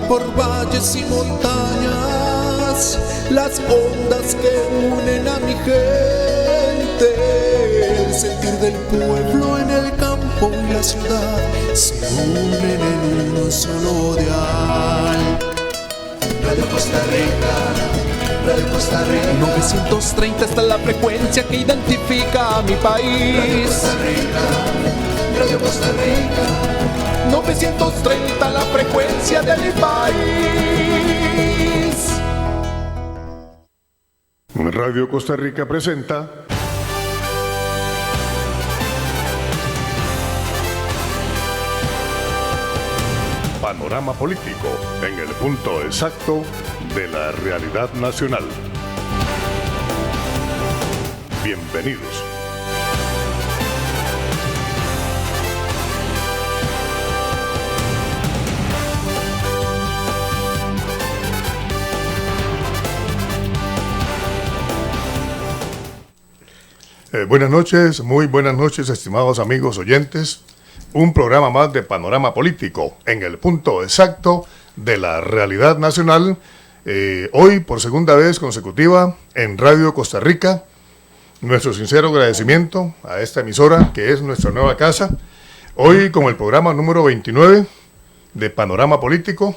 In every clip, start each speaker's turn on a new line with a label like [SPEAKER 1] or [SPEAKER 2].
[SPEAKER 1] por valles y montañas, las ondas que unen a mi gente, el sentir del pueblo en el campo y la ciudad se unen en un solo dial. Radio Costa Rica, Radio Costa Rica. 930 está la frecuencia que identifica a mi país. Radio Costa Rica, 930 la frecuencia de mi país.
[SPEAKER 2] Radio Costa Rica presenta Panorama Político, en el punto exacto de la realidad nacional. Bienvenidos. Buenas noches, muy buenas noches, estimados amigos oyentes. Un programa más de Panorama Político, en el punto exacto de la realidad nacional. Hoy, por segunda vez consecutiva, en Radio Costa Rica. Nuestro sincero agradecimiento a esta emisora, que es nuestra nueva casa. Hoy con el programa número 29 de Panorama Político,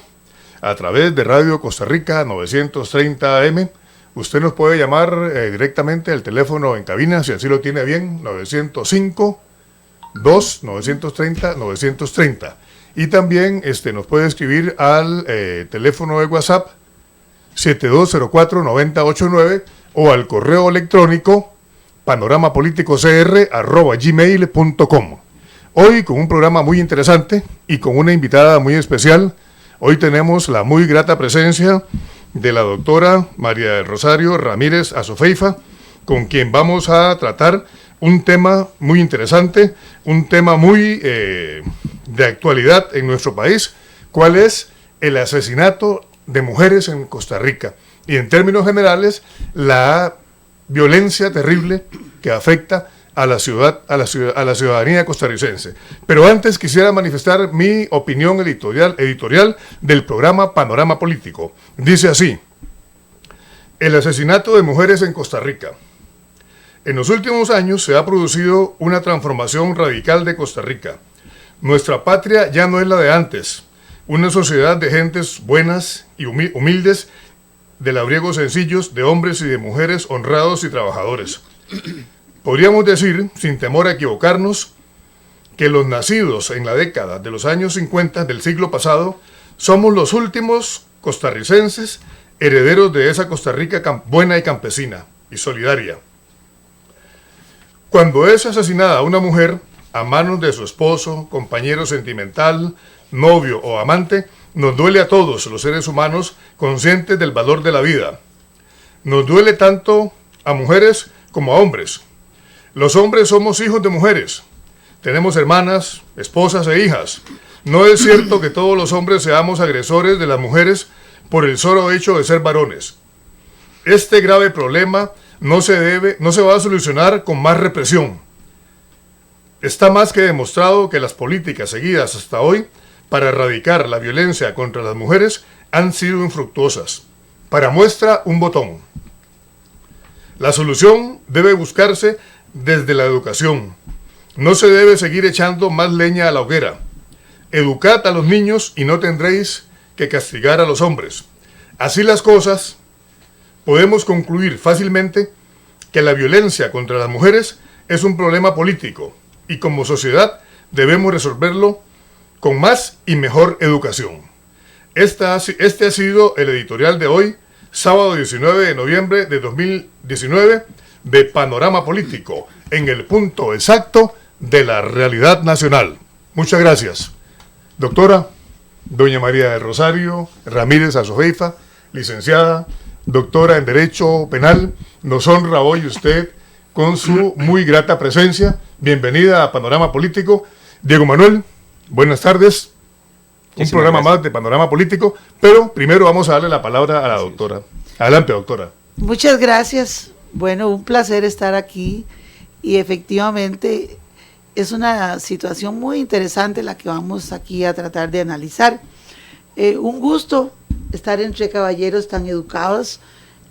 [SPEAKER 2] a través de Radio Costa Rica 930 AM. Usted nos puede llamar directamente al teléfono en cabina, si así lo tiene bien, 905-2-930-930. Y también nos puede escribir al teléfono de WhatsApp 7204-9089 o al correo electrónico panoramapoliticocr@gmail.com. Hoy con un programa muy interesante y con una invitada muy especial. Hoy tenemos la muy grata presencia de la doctora María del Rosario Ramírez Azofeifa, con quien vamos a tratar un tema muy interesante, un tema muy de actualidad en nuestro país, cuál es el asesinato de mujeres en Costa Rica y en términos generales la violencia terrible que afecta a la ciudadanía costarricense. Pero antes quisiera manifestar mi opinión editorial del programa Panorama Político. Dice así: el asesinato de mujeres en Costa Rica. En los últimos años se ha producido una transformación radical de Costa Rica. Nuestra patria ya no es la de antes, una sociedad de gentes buenas y humildes, de labriegos sencillos, de hombres y de mujeres honrados y trabajadores. Podríamos decir, sin temor a equivocarnos, que los nacidos en la década de los años 50 del siglo pasado somos los últimos costarricenses herederos de esa Costa Rica buena y campesina y solidaria. Cuando es asesinada una mujer a manos de su esposo, compañero sentimental, novio o amante, nos duele a todos los seres humanos conscientes del valor de la vida. Nos duele tanto a mujeres como a hombres. Los hombres somos hijos de mujeres. Tenemos hermanas, esposas e hijas. No es cierto que todos los hombres seamos agresores de las mujeres por el solo hecho de ser varones. Este grave problema no se va a solucionar con más represión. Está más que demostrado que las políticas seguidas hasta hoy para erradicar la violencia contra las mujeres han sido infructuosas. Para muestra, un botón. La solución debe buscarse desde la educación. No se debe seguir echando más leña a la hoguera. Educad a los niños y no tendréis que castigar a los hombres. Así las cosas, podemos concluir fácilmente que la violencia contra las mujeres es un problema político y como sociedad debemos resolverlo con más y mejor educación. Este ha sido el editorial de hoy, sábado 19 de noviembre de 2019, de Panorama Político, en el punto exacto de la realidad nacional. Muchas gracias. Doctora, doña María del Rosario Ramírez Azofeifa, licenciada, doctora en Derecho Penal, nos honra hoy usted con su muy grata presencia. Bienvenida a Panorama Político. Diego Manuel, buenas tardes. Un programa más de Panorama Político, pero primero vamos a darle la palabra a la doctora. Adelante, doctora.
[SPEAKER 3] Muchas gracias. Bueno, un placer estar aquí y efectivamente es una situación muy interesante la que vamos aquí a tratar de analizar. un gusto estar entre caballeros tan educados.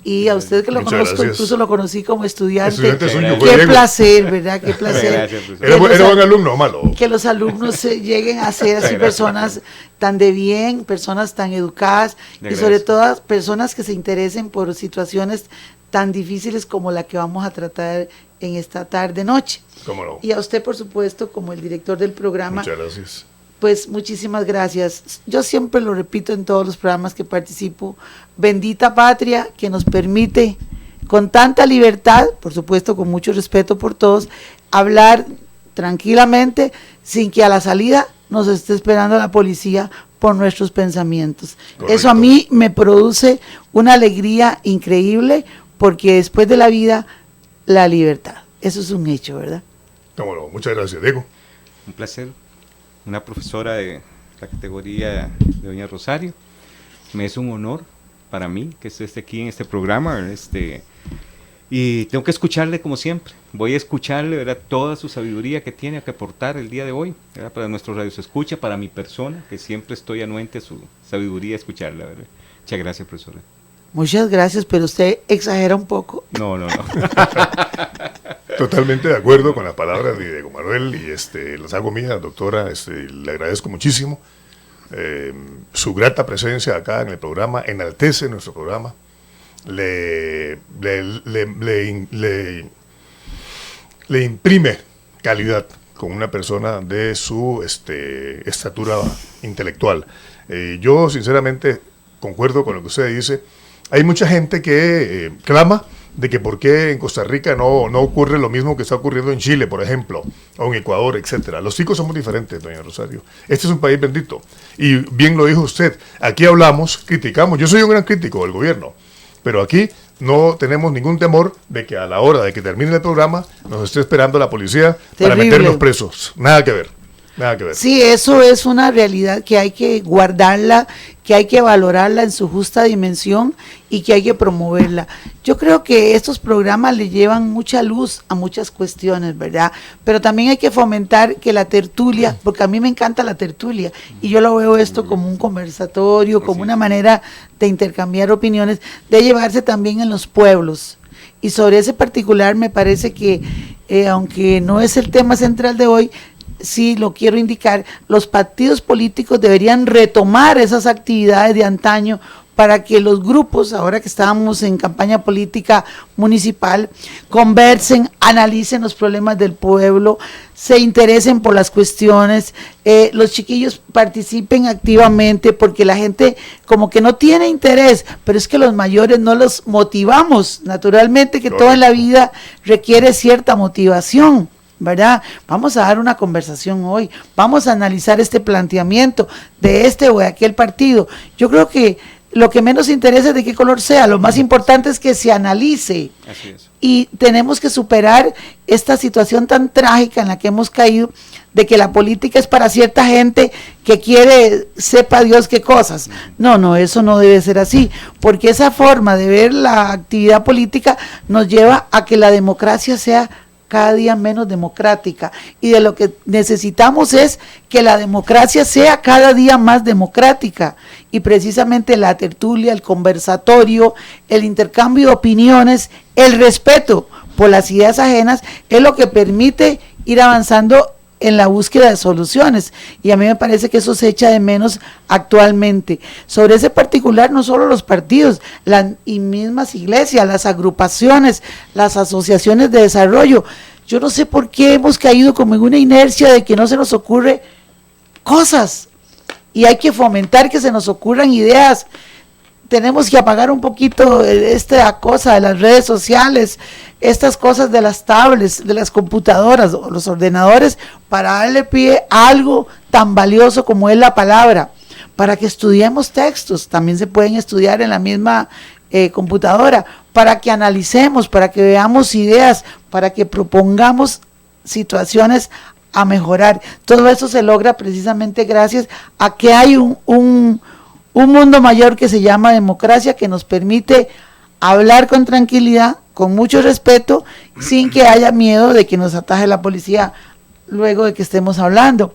[SPEAKER 3] Y a usted que lo
[SPEAKER 2] Muchas
[SPEAKER 3] conozco,
[SPEAKER 2] gracias.
[SPEAKER 3] incluso lo conocí como estudiante.
[SPEAKER 2] Estudiante suyo,
[SPEAKER 3] Qué
[SPEAKER 2] Diego.
[SPEAKER 3] placer, ¿verdad? Qué placer.
[SPEAKER 4] Gracias, profesor.
[SPEAKER 2] Era buen alumno, malo.
[SPEAKER 3] Que los alumnos lleguen a ser así personas tan de bien, personas tan educadas y sobre todo personas que se interesen por situaciones tan difíciles como la que vamos a tratar en esta tarde-noche.
[SPEAKER 2] ¿Cómo no?
[SPEAKER 3] Y a usted, por supuesto, como el director del programa,
[SPEAKER 2] Muchas gracias.
[SPEAKER 3] pues muchísimas gracias. Yo siempre lo repito en todos los programas que participo, bendita patria que nos permite con tanta libertad, por supuesto con mucho respeto por todos, hablar tranquilamente sin que a la salida nos esté esperando la policía por nuestros pensamientos.
[SPEAKER 2] Correcto.
[SPEAKER 3] Eso a mí me produce una alegría increíble porque después de la vida, la libertad. Eso es un hecho, ¿verdad?
[SPEAKER 2] ¿Cómo no? Muchas gracias, Diego.
[SPEAKER 4] Un placer. Una profesora de la categoría de doña Rosario. Me es un honor para mí que esté aquí en este programa, y tengo que escucharle como siempre. Voy a escucharle, ¿verdad?, toda su sabiduría que tiene que aportar el día de hoy, ¿verdad?, para nuestros radios escucha, para mi persona, que siempre estoy anuente a su sabiduría, escucharla, ¿verdad? Muchas gracias, profesora.
[SPEAKER 3] Muchas gracias, pero usted exagera un poco.
[SPEAKER 4] No.
[SPEAKER 2] Totalmente de acuerdo con las palabras de Diego Manuel y las hago mías, doctora. Le agradezco muchísimo su grata presencia acá en el programa, enaltece nuestro programa, le imprime calidad con una persona de su estatura intelectual. Yo sinceramente concuerdo con lo que usted dice. Hay mucha gente que clama de que por qué en Costa Rica no ocurre lo mismo que está ocurriendo en Chile, por ejemplo, o en Ecuador, etcétera. Los chicos somos diferentes, doña Rosario. Este es un país bendito. Y bien lo dijo usted, aquí hablamos, criticamos. Yo soy un gran crítico del gobierno, pero aquí no tenemos ningún temor de que a la hora de que termine el programa nos esté esperando la policía para
[SPEAKER 3] Terrible.
[SPEAKER 2] meternos presos. Nada que ver. Nada que ver.
[SPEAKER 3] Sí, eso es una realidad que hay que guardarla, que hay que valorarla en su justa dimensión y que hay que promoverla. Yo creo que estos programas le llevan mucha luz a muchas cuestiones, ¿verdad? Pero también hay que fomentar que la tertulia, porque a mí me encanta la tertulia y yo lo veo esto como un conversatorio, como una manera de intercambiar opiniones, de llevarse también en los pueblos. Y sobre ese particular me parece que, aunque no es el tema central de hoy, sí lo quiero indicar, los partidos políticos deberían retomar esas actividades de antaño para que los grupos, ahora que estábamos en campaña política municipal, conversen, analicen los problemas del pueblo, se interesen por las cuestiones, los chiquillos participen activamente, porque la gente como que no tiene interés, pero es que los mayores no los motivamos, naturalmente que todo en la vida requiere cierta motivación, ¿verdad? Vamos a dar una conversación hoy, vamos a analizar este planteamiento de este o de aquel partido. Yo creo que lo que menos interesa es de qué color sea, lo más importante es que se analice.
[SPEAKER 4] Así es.
[SPEAKER 3] Y tenemos que superar esta situación tan trágica en la que hemos caído, de que la política es para cierta gente que quiere, sepa Dios qué cosas. No, eso no debe ser así, porque esa forma de ver la actividad política nos lleva a que la democracia sea cada día menos democrática, y de lo que necesitamos es que la democracia sea cada día más democrática, y precisamente la tertulia, el conversatorio, el intercambio de opiniones, el respeto por las ideas ajenas es lo que permite ir avanzando en la búsqueda de soluciones, y a mí me parece que eso se echa de menos actualmente. Sobre ese particular, no solo los partidos, las mismas iglesias, las agrupaciones, las asociaciones de desarrollo, yo no sé por qué hemos caído como en una inercia de que no se nos ocurre cosas, y hay que fomentar que se nos ocurran ideas. Tenemos que apagar un poquito esta cosa de las redes sociales, estas cosas de las tablets, de las computadoras, los ordenadores, para darle pie a algo tan valioso como es la palabra, para que estudiemos textos, también se pueden estudiar en la misma computadora, para que analicemos, para que veamos ideas, para que propongamos situaciones a mejorar. Todo eso se logra precisamente gracias a que hay un mundo mayor que se llama democracia, que nos permite hablar con tranquilidad, con mucho respeto, sin que haya miedo de que nos ataje la policía luego de que estemos hablando.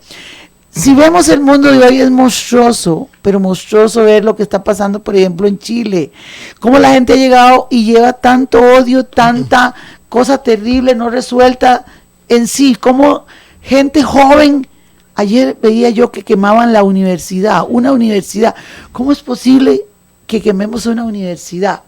[SPEAKER 3] Si vemos el mundo de hoy es monstruoso, pero monstruoso ver lo que está pasando, por ejemplo, en Chile. Cómo la gente ha llegado y lleva tanto odio, tanta cosa terrible no resuelta en sí. Cómo gente joven, ayer veía yo que quemaban la universidad, una universidad. ¿Cómo es posible que quememos una universidad?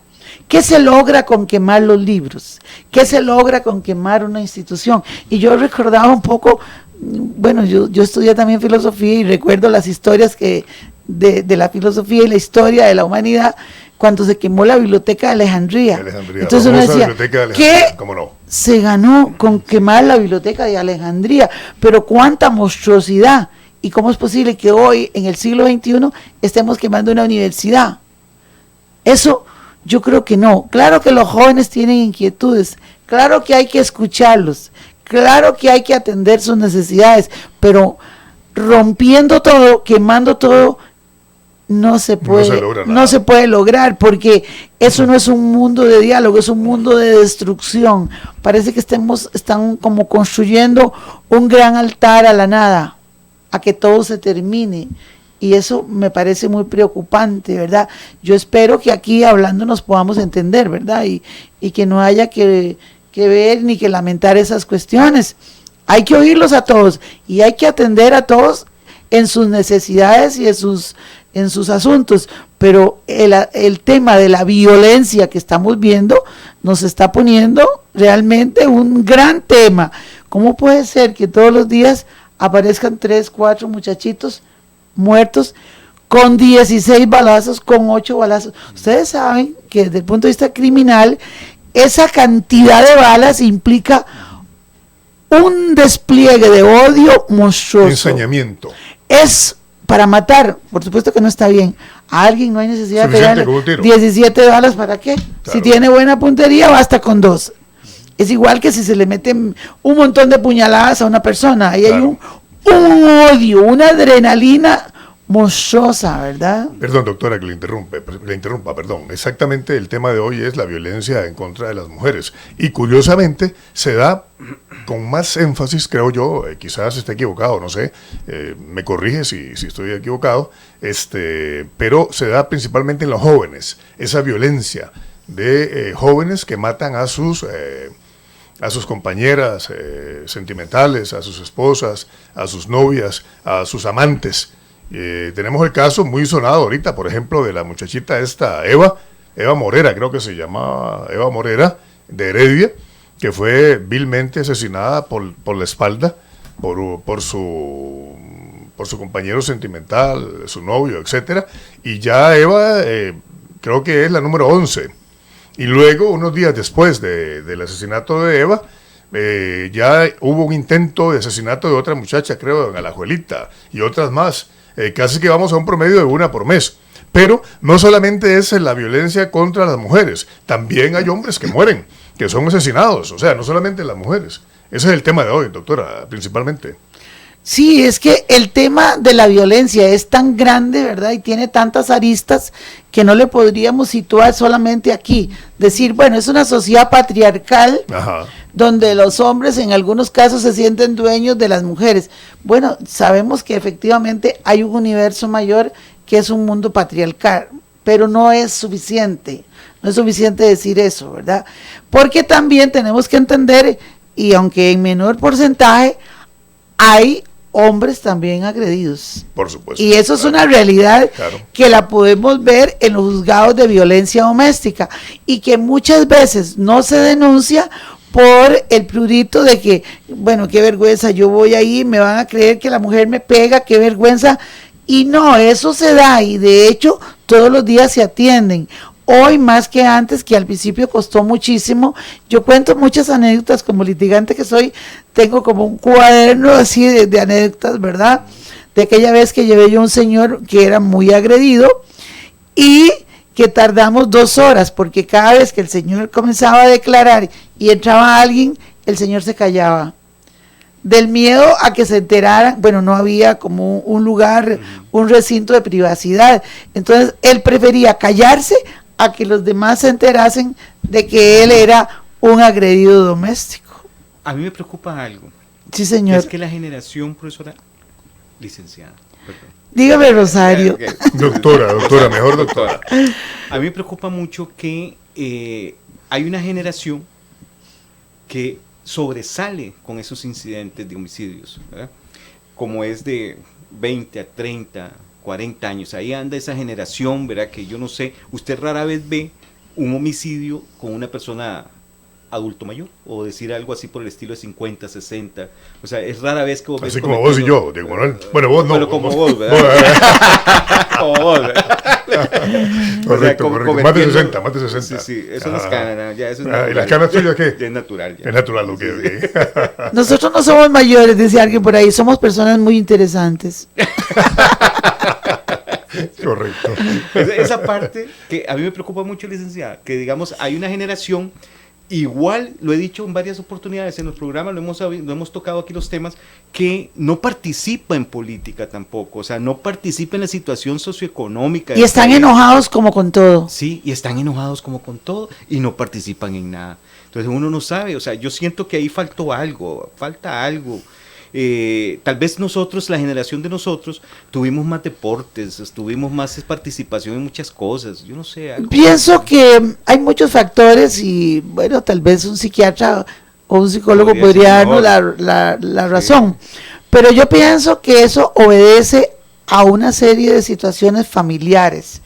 [SPEAKER 3] ¿Qué se logra con quemar los libros? ¿Qué se logra con quemar una institución? Y yo recordaba un poco, bueno, yo estudié también filosofía y recuerdo las historias de la filosofía y la historia de la humanidad cuando se quemó la biblioteca de Alejandría. Entonces uno decía, ¿qué se ganó con quemar la biblioteca de Alejandría? Pero cuánta monstruosidad. ¿Y cómo es posible que hoy, en el siglo XXI, estemos quemando una universidad? Eso yo creo que no. Claro que los jóvenes tienen inquietudes, claro que hay que escucharlos, claro que hay que atender sus necesidades, pero rompiendo todo, quemando todo, no se puede lograr, porque eso no es un mundo de diálogo, es un mundo de destrucción. Parece que están como construyendo un gran altar a la nada, a que todo se termine. Y eso me parece muy preocupante, ¿verdad? Yo espero que aquí hablando nos podamos entender, ¿verdad? Y que no haya que ver ni que lamentar esas cuestiones. Hay que oírlos a todos y hay que atender a todos en sus necesidades y en sus asuntos. Pero el tema de la violencia que estamos viendo nos está poniendo realmente un gran tema. ¿Cómo puede ser que todos los días aparezcan 3, 4 muchachitos muertos con 16 balazos, con 8 balazos? Ustedes saben que desde el punto de vista criminal, esa cantidad de balas implica un despliegue de odio monstruoso.
[SPEAKER 2] Ensañamiento.
[SPEAKER 3] Es para matar, por supuesto que no está bien. A alguien no hay necesidad de pegarle 17 balas, ¿para qué? Claro. Si tiene buena puntería, basta con 2. Es igual que si se le meten un montón de puñaladas a una persona. Ahí claro. Hay un odio, una adrenalina monstruosa, ¿verdad?
[SPEAKER 2] Perdón, doctora, que le interrumpa, perdón. Exactamente el tema de hoy es la violencia en contra de las mujeres. Y curiosamente se da con más énfasis, creo yo, quizás esté equivocado, no sé, me corrige si estoy equivocado, pero se da principalmente en los jóvenes, esa violencia de jóvenes que matan a sus compañeras sentimentales, a sus esposas, a sus novias, a sus amantes. Tenemos el caso muy sonado ahorita, por ejemplo, de la muchachita esta, Eva Morera, creo que se llamaba Eva Morera, de Heredia, que fue vilmente asesinada por la espalda, por su compañero sentimental, su novio, etcétera. Y ya Eva, creo que es la número 11. Y luego, unos días después del asesinato de Eva, ya hubo un intento de asesinato de otra muchacha, creo, en Alajuelita, y otras más. Casi que vamos a un promedio de 1 por mes. Pero no solamente es la violencia contra las mujeres, también hay hombres que mueren, que son asesinados, o sea, no solamente las mujeres. Ese es el tema de hoy, doctora, principalmente.
[SPEAKER 3] Sí, es que el tema de la violencia es tan grande, ¿verdad? Y tiene tantas aristas que no le podríamos situar solamente aquí. Decir, bueno, es una sociedad patriarcal. Ajá. Donde los hombres en algunos casos se sienten dueños de las mujeres. Bueno, sabemos que efectivamente hay un universo mayor que es un mundo patriarcal, pero no es suficiente. No es suficiente decir eso, ¿verdad? Porque también tenemos que entender, y aunque en menor porcentaje, hay hombres también agredidos.
[SPEAKER 2] Por supuesto.
[SPEAKER 3] Y eso es una realidad que la podemos ver en los juzgados de violencia doméstica y que muchas veces no se denuncia por el prurito de que, bueno, qué vergüenza, yo voy ahí, me van a creer que la mujer me pega, qué vergüenza. Y no, eso se da y de hecho todos los días se atienden. Hoy más que antes, que al principio costó muchísimo. Yo cuento muchas anécdotas, como litigante que soy, tengo como un cuaderno así de anécdotas, ¿verdad? De aquella vez que llevé yo a un señor que era muy agredido y que tardamos 2 horas, porque cada vez que el señor comenzaba a declarar y entraba alguien, el señor se callaba. Del miedo a que se enteraran, bueno, no había como un lugar, un recinto de privacidad. Entonces, él prefería callarse a que los demás se enterasen de que él era un agredido doméstico.
[SPEAKER 4] A mí me preocupa algo.
[SPEAKER 3] Sí, señor.
[SPEAKER 4] Es que la generación, profesora, Licenciada, perdón.
[SPEAKER 3] Dígame, Rosario.
[SPEAKER 2] Doctora, mejor doctora.
[SPEAKER 4] A mí me preocupa mucho que hay una generación que sobresale con esos incidentes de homicidios, ¿verdad? Como es de 20 a 30, 40 años, ahí anda esa generación, ¿verdad? Que yo no sé, usted rara vez ve un homicidio con una persona adulto mayor, o decir algo así por el estilo de 50, 60, o sea, es rara vez que vos
[SPEAKER 2] así como vos y yo, Diego Manuel. Bueno, vos no.
[SPEAKER 4] Bueno, como vos, ¿verdad? Como vos, ¿verdad?
[SPEAKER 2] Correcto, más de 60, más de 60.
[SPEAKER 4] Sí, eso no es cana, ya eso es
[SPEAKER 2] ¿Y las canas tuyas qué?
[SPEAKER 4] Ya es natural. Ya.
[SPEAKER 2] Es natural lo que es.
[SPEAKER 3] Nosotros no somos mayores, dice alguien por ahí, somos personas muy interesantes.
[SPEAKER 2] Correcto.
[SPEAKER 4] Esa parte que a mí me preocupa mucho, licenciada, que digamos, hay una generación, igual lo he dicho en varias oportunidades en los programas, lo hemos tocado aquí los temas, que no participa en política tampoco, o sea, no participa en la situación socioeconómica.
[SPEAKER 3] Y están enojados como con todo.
[SPEAKER 4] Sí, y están enojados como con todo y no participan en nada. Entonces uno no sabe, o sea, yo siento que ahí falta algo. Tal vez nosotros, la generación de nosotros, tuvimos más deportes, tuvimos más participación en muchas cosas, yo no sé.
[SPEAKER 3] Pienso que hay muchos factores y bueno, tal vez un psiquiatra o un psicólogo podría darnos la razón, pero yo pienso que eso obedece a una serie de situaciones familiares,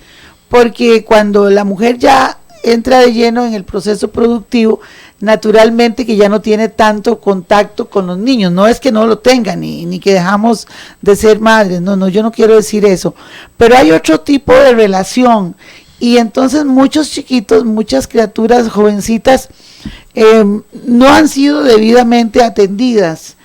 [SPEAKER 3] porque cuando la mujer ya entra de lleno en el proceso productivo, naturalmente que ya no tiene tanto contacto con los niños, no es que no lo tengan ni que dejamos de ser madres, no, yo no quiero decir eso, pero hay otro tipo de relación y entonces muchos chiquitos, muchas criaturas jovencitas no han sido debidamente atendidas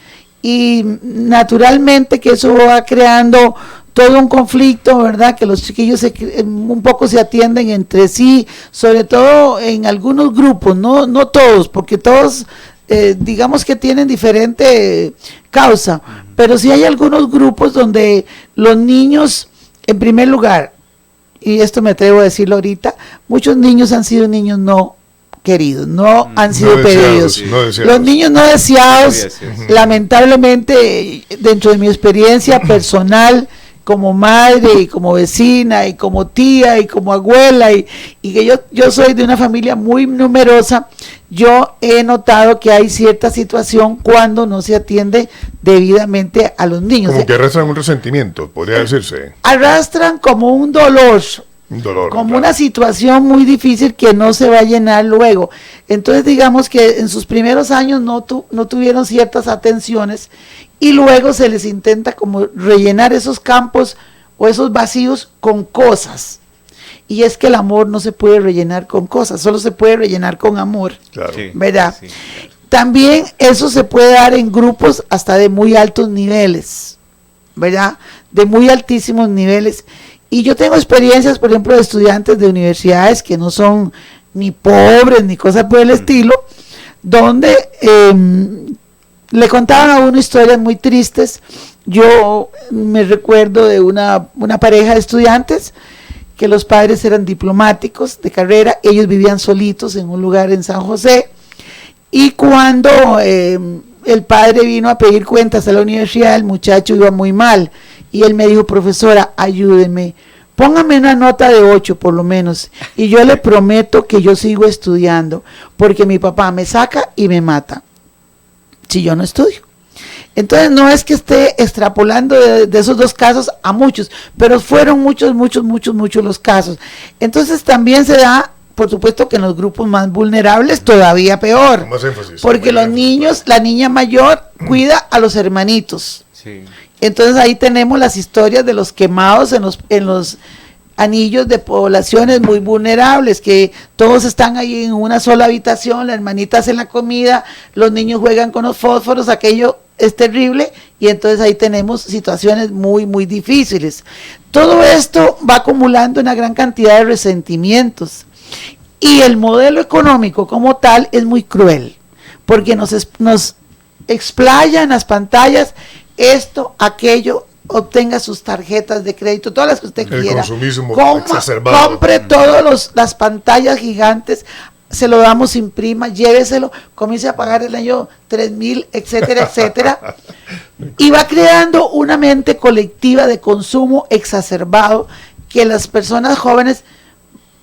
[SPEAKER 3] y naturalmente que eso va creando todo un conflicto, ¿verdad? Que los chiquillos un poco se atienden entre sí, sobre todo en algunos grupos, no todos, porque todos digamos que tienen diferente causa, pero sí hay algunos grupos donde los niños, en primer lugar, y esto me atrevo a decirlo ahorita, muchos niños han sido niños no queridos, no han sido pedidos. Los niños no deseados, lamentablemente, dentro de mi experiencia personal, como madre y como vecina y como tía y como abuela y que yo soy de una familia muy numerosa, yo he notado que hay cierta situación cuando no se atiende debidamente a los niños.
[SPEAKER 2] Como que arrastran un resentimiento, podría decirse.
[SPEAKER 3] Arrastran como un dolor, como claro, una situación muy difícil que no se va a llenar luego. Entonces digamos que en sus primeros años no tuvieron ciertas atenciones y luego se les intenta como rellenar esos campos o esos vacíos con cosas. Y es que el amor no se puede rellenar con cosas, solo se puede rellenar con amor, claro, ¿verdad? Sí. También eso se puede dar en grupos hasta de muy altos niveles, ¿verdad? De muy altísimos niveles. Y yo tengo experiencias, por ejemplo, de estudiantes de universidades que no son ni pobres ni cosas por el estilo, donde le contaban a uno historias muy tristes. Yo me recuerdo de una pareja de estudiantes que los padres eran diplomáticos de carrera, ellos vivían solitos en un lugar en San José, y cuando el padre vino a pedir cuentas a la universidad, el muchacho iba muy mal, y él me dijo: profesora, ayúdeme, póngame una nota de 8 por lo menos, y yo le prometo que yo sigo estudiando, porque mi papá me saca y me mata si yo no estudio. Entonces no es que esté extrapolando de esos dos casos a muchos, pero fueron muchos los casos. Entonces también se da, por supuesto, que en los grupos más vulnerables todavía peor, más énfasis, porque los niños, la niña mayor cuida a los hermanitos. Sí. Entonces ahí tenemos las historias de los quemados en los anillos de poblaciones muy vulnerables, que todos están ahí en una sola habitación, la hermanita hace la comida, los niños juegan con los fósforos, aquello es terrible, y entonces ahí tenemos situaciones muy difíciles. Todo esto va acumulando una gran cantidad de resentimientos, y el modelo económico como tal es muy cruel, porque nos explaya en las pantallas esto, aquello, obtenga sus tarjetas de crédito, todas las que usted quiera. El consumismo exacerbado. Compre todas las pantallas gigantes, se lo damos, imprima, lléveselo, comience a pagar el año 3,000, etcétera, etcétera. Y va creando una mente colectiva de consumo exacerbado que las personas jóvenes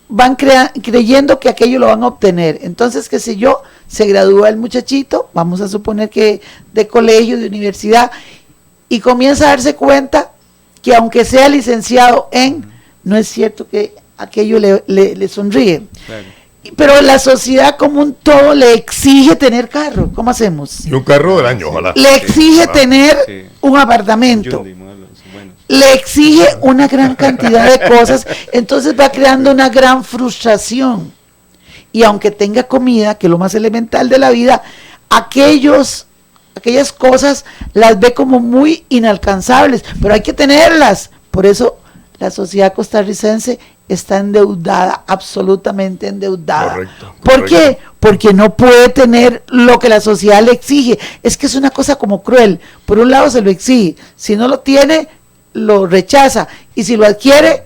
[SPEAKER 3] van creyendo que aquello lo van a obtener. Entonces, qué sé yo, se gradúa el muchachito, vamos a suponer que de colegio, de universidad, y comienza a darse cuenta que aunque sea licenciado no es cierto que aquello le sonríe. Claro. Pero la sociedad como un todo le exige tener carro. ¿Cómo hacemos?
[SPEAKER 2] Y un carro del año, ojalá.
[SPEAKER 3] Le exige tener un apartamento. Le exige una gran cantidad de cosas. Entonces va creando una gran frustración. Y aunque tenga comida, que es lo más elemental de la vida, aquellas cosas las ve como muy inalcanzables. Pero hay que tenerlas. Por eso la sociedad costarricense está endeudada, absolutamente endeudada.
[SPEAKER 2] Correcto.
[SPEAKER 3] ¿Por qué? Porque no puede tener lo que la sociedad le exige. Es que es una cosa como cruel. Por un lado se lo exige, si no lo tiene, lo rechaza. Y si lo adquiere,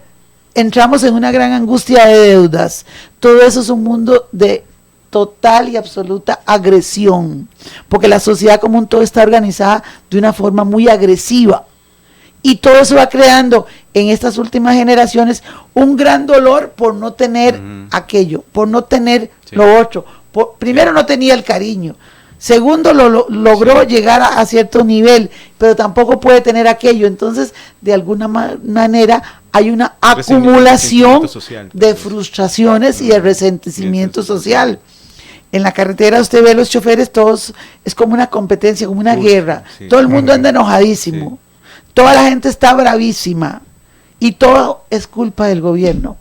[SPEAKER 3] entramos en una gran angustia de deudas. Todo eso es un mundo de total y absoluta agresión. Porque la sociedad como un todo está organizada de una forma muy agresiva. Y todo eso va creando en estas últimas generaciones un gran dolor por no tener aquello, por no tener lo otro. Primero no tenía el cariño, segundo logró llegar a cierto nivel, pero tampoco puede tener aquello. Entonces, de alguna manera, hay una acumulación de frustraciones y de resentimiento social. En la carretera usted ve a los choferes, todos, es como una competencia, como una guerra. Todo el mundo anda enojadísimo. Toda la gente está bravísima y todo es culpa del gobierno.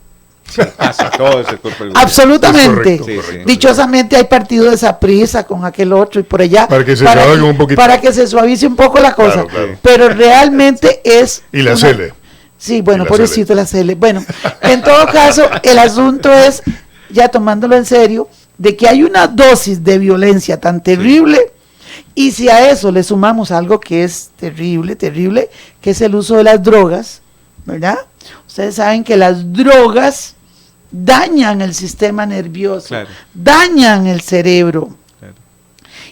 [SPEAKER 4] Todo es culpa del gobierno.
[SPEAKER 3] Absolutamente.
[SPEAKER 2] Correcto.
[SPEAKER 3] Dichosamente hay partido de Saprissa con aquel otro y por allá.
[SPEAKER 2] Para que se suavice un poquito.
[SPEAKER 3] Para que se suavice un poco la cosa.
[SPEAKER 2] Claro.
[SPEAKER 3] Pero realmente es...
[SPEAKER 2] Y la CELE.
[SPEAKER 3] Sí, bueno, pobrecito la CELE. Bueno, en todo caso, el asunto es, ya tomándolo en serio, de que hay una dosis de violencia tan terrible. Y si a eso le sumamos algo que es terrible, que es el uso de las drogas, ¿verdad? Ustedes saben que las drogas dañan el sistema nervioso, dañan el cerebro.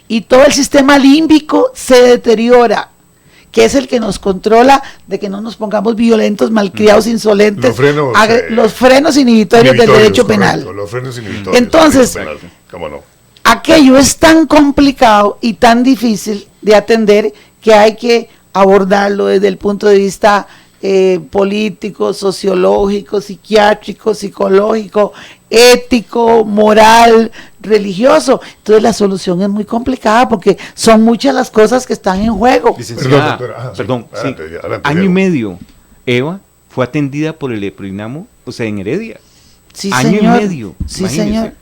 [SPEAKER 3] Y todo el sistema límbico se deteriora, que es el que nos controla de que no nos pongamos violentos, malcriados, insolentes, los frenos inhibitorios del derecho penal.
[SPEAKER 2] Los frenos inhibitorios.
[SPEAKER 3] Entonces,
[SPEAKER 2] ¿cómo no?
[SPEAKER 3] Aquello es tan complicado y tan difícil de atender que hay que abordarlo desde el punto de vista político, sociológico, psiquiátrico, psicológico, ético, moral, religioso. Entonces la solución es muy complicada porque son muchas las cosas que están en juego.
[SPEAKER 4] Perdón, año y medio, Eva fue atendida por el Eprodinamo, o sea, en Heredia.
[SPEAKER 3] Sí,
[SPEAKER 4] año
[SPEAKER 3] señor.
[SPEAKER 4] y medio.
[SPEAKER 3] Sí, señor.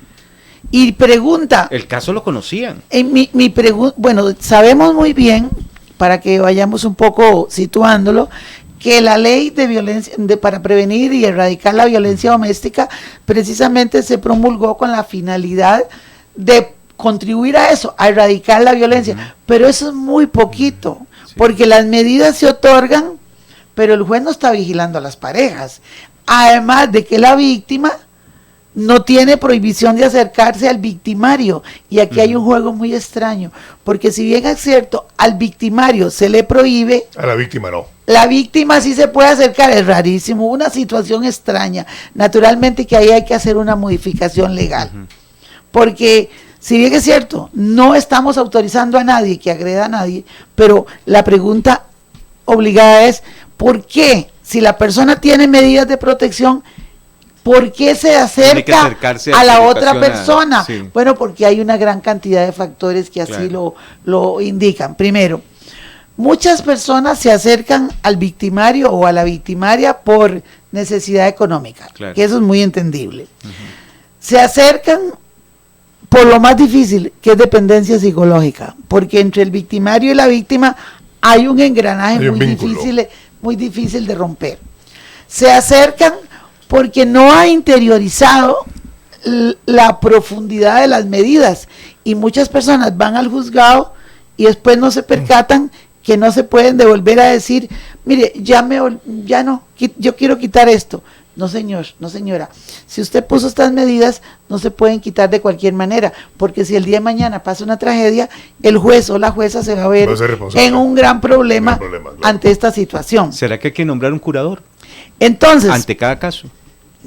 [SPEAKER 3] Y pregunta.
[SPEAKER 4] El caso lo conocían.
[SPEAKER 3] Mi pregunta, bueno, sabemos muy bien, para que vayamos un poco situándolo, que la ley de violencia, para prevenir y erradicar la violencia doméstica, precisamente se promulgó con la finalidad de contribuir a eso, a erradicar la violencia. Pero eso es muy poquito, porque las medidas se otorgan, pero el juez no está vigilando a las parejas. Además de que la víctima no tiene prohibición de acercarse al victimario. Y aquí hay un juego muy extraño, porque si bien es cierto, al victimario se le prohíbe,
[SPEAKER 2] a la víctima no.
[SPEAKER 3] La víctima sí se puede acercar, es rarísimo, una situación extraña. Naturalmente que ahí hay que hacer una modificación legal. Porque si bien es cierto, no estamos autorizando a nadie que agreda a nadie, pero la pregunta obligada es, ¿por qué? Si la persona tiene medidas de protección, ¿por qué se acerca a la otra persona? Bueno, porque hay una gran cantidad de factores que así lo indican. Primero, muchas personas se acercan al victimario o a la victimaria por necesidad económica, que eso es muy entendible. Se acercan por lo más difícil, que es dependencia psicológica, porque entre el victimario y la víctima hay un engranaje muy difícil de romper. Se acercan porque no ha interiorizado la profundidad de las medidas, y muchas personas van al juzgado y después no se percatan que no se pueden devolver a decir, mire, yo quiero quitar esto. No, señor, no, señora. Si usted puso estas medidas, no se pueden quitar de cualquier manera, porque si el día de mañana pasa una tragedia, el juez o la jueza se va a ver en un gran problema, claro, ante esta situación.
[SPEAKER 4] ¿Será que hay que nombrar un curador?
[SPEAKER 3] Entonces,
[SPEAKER 4] ante cada caso.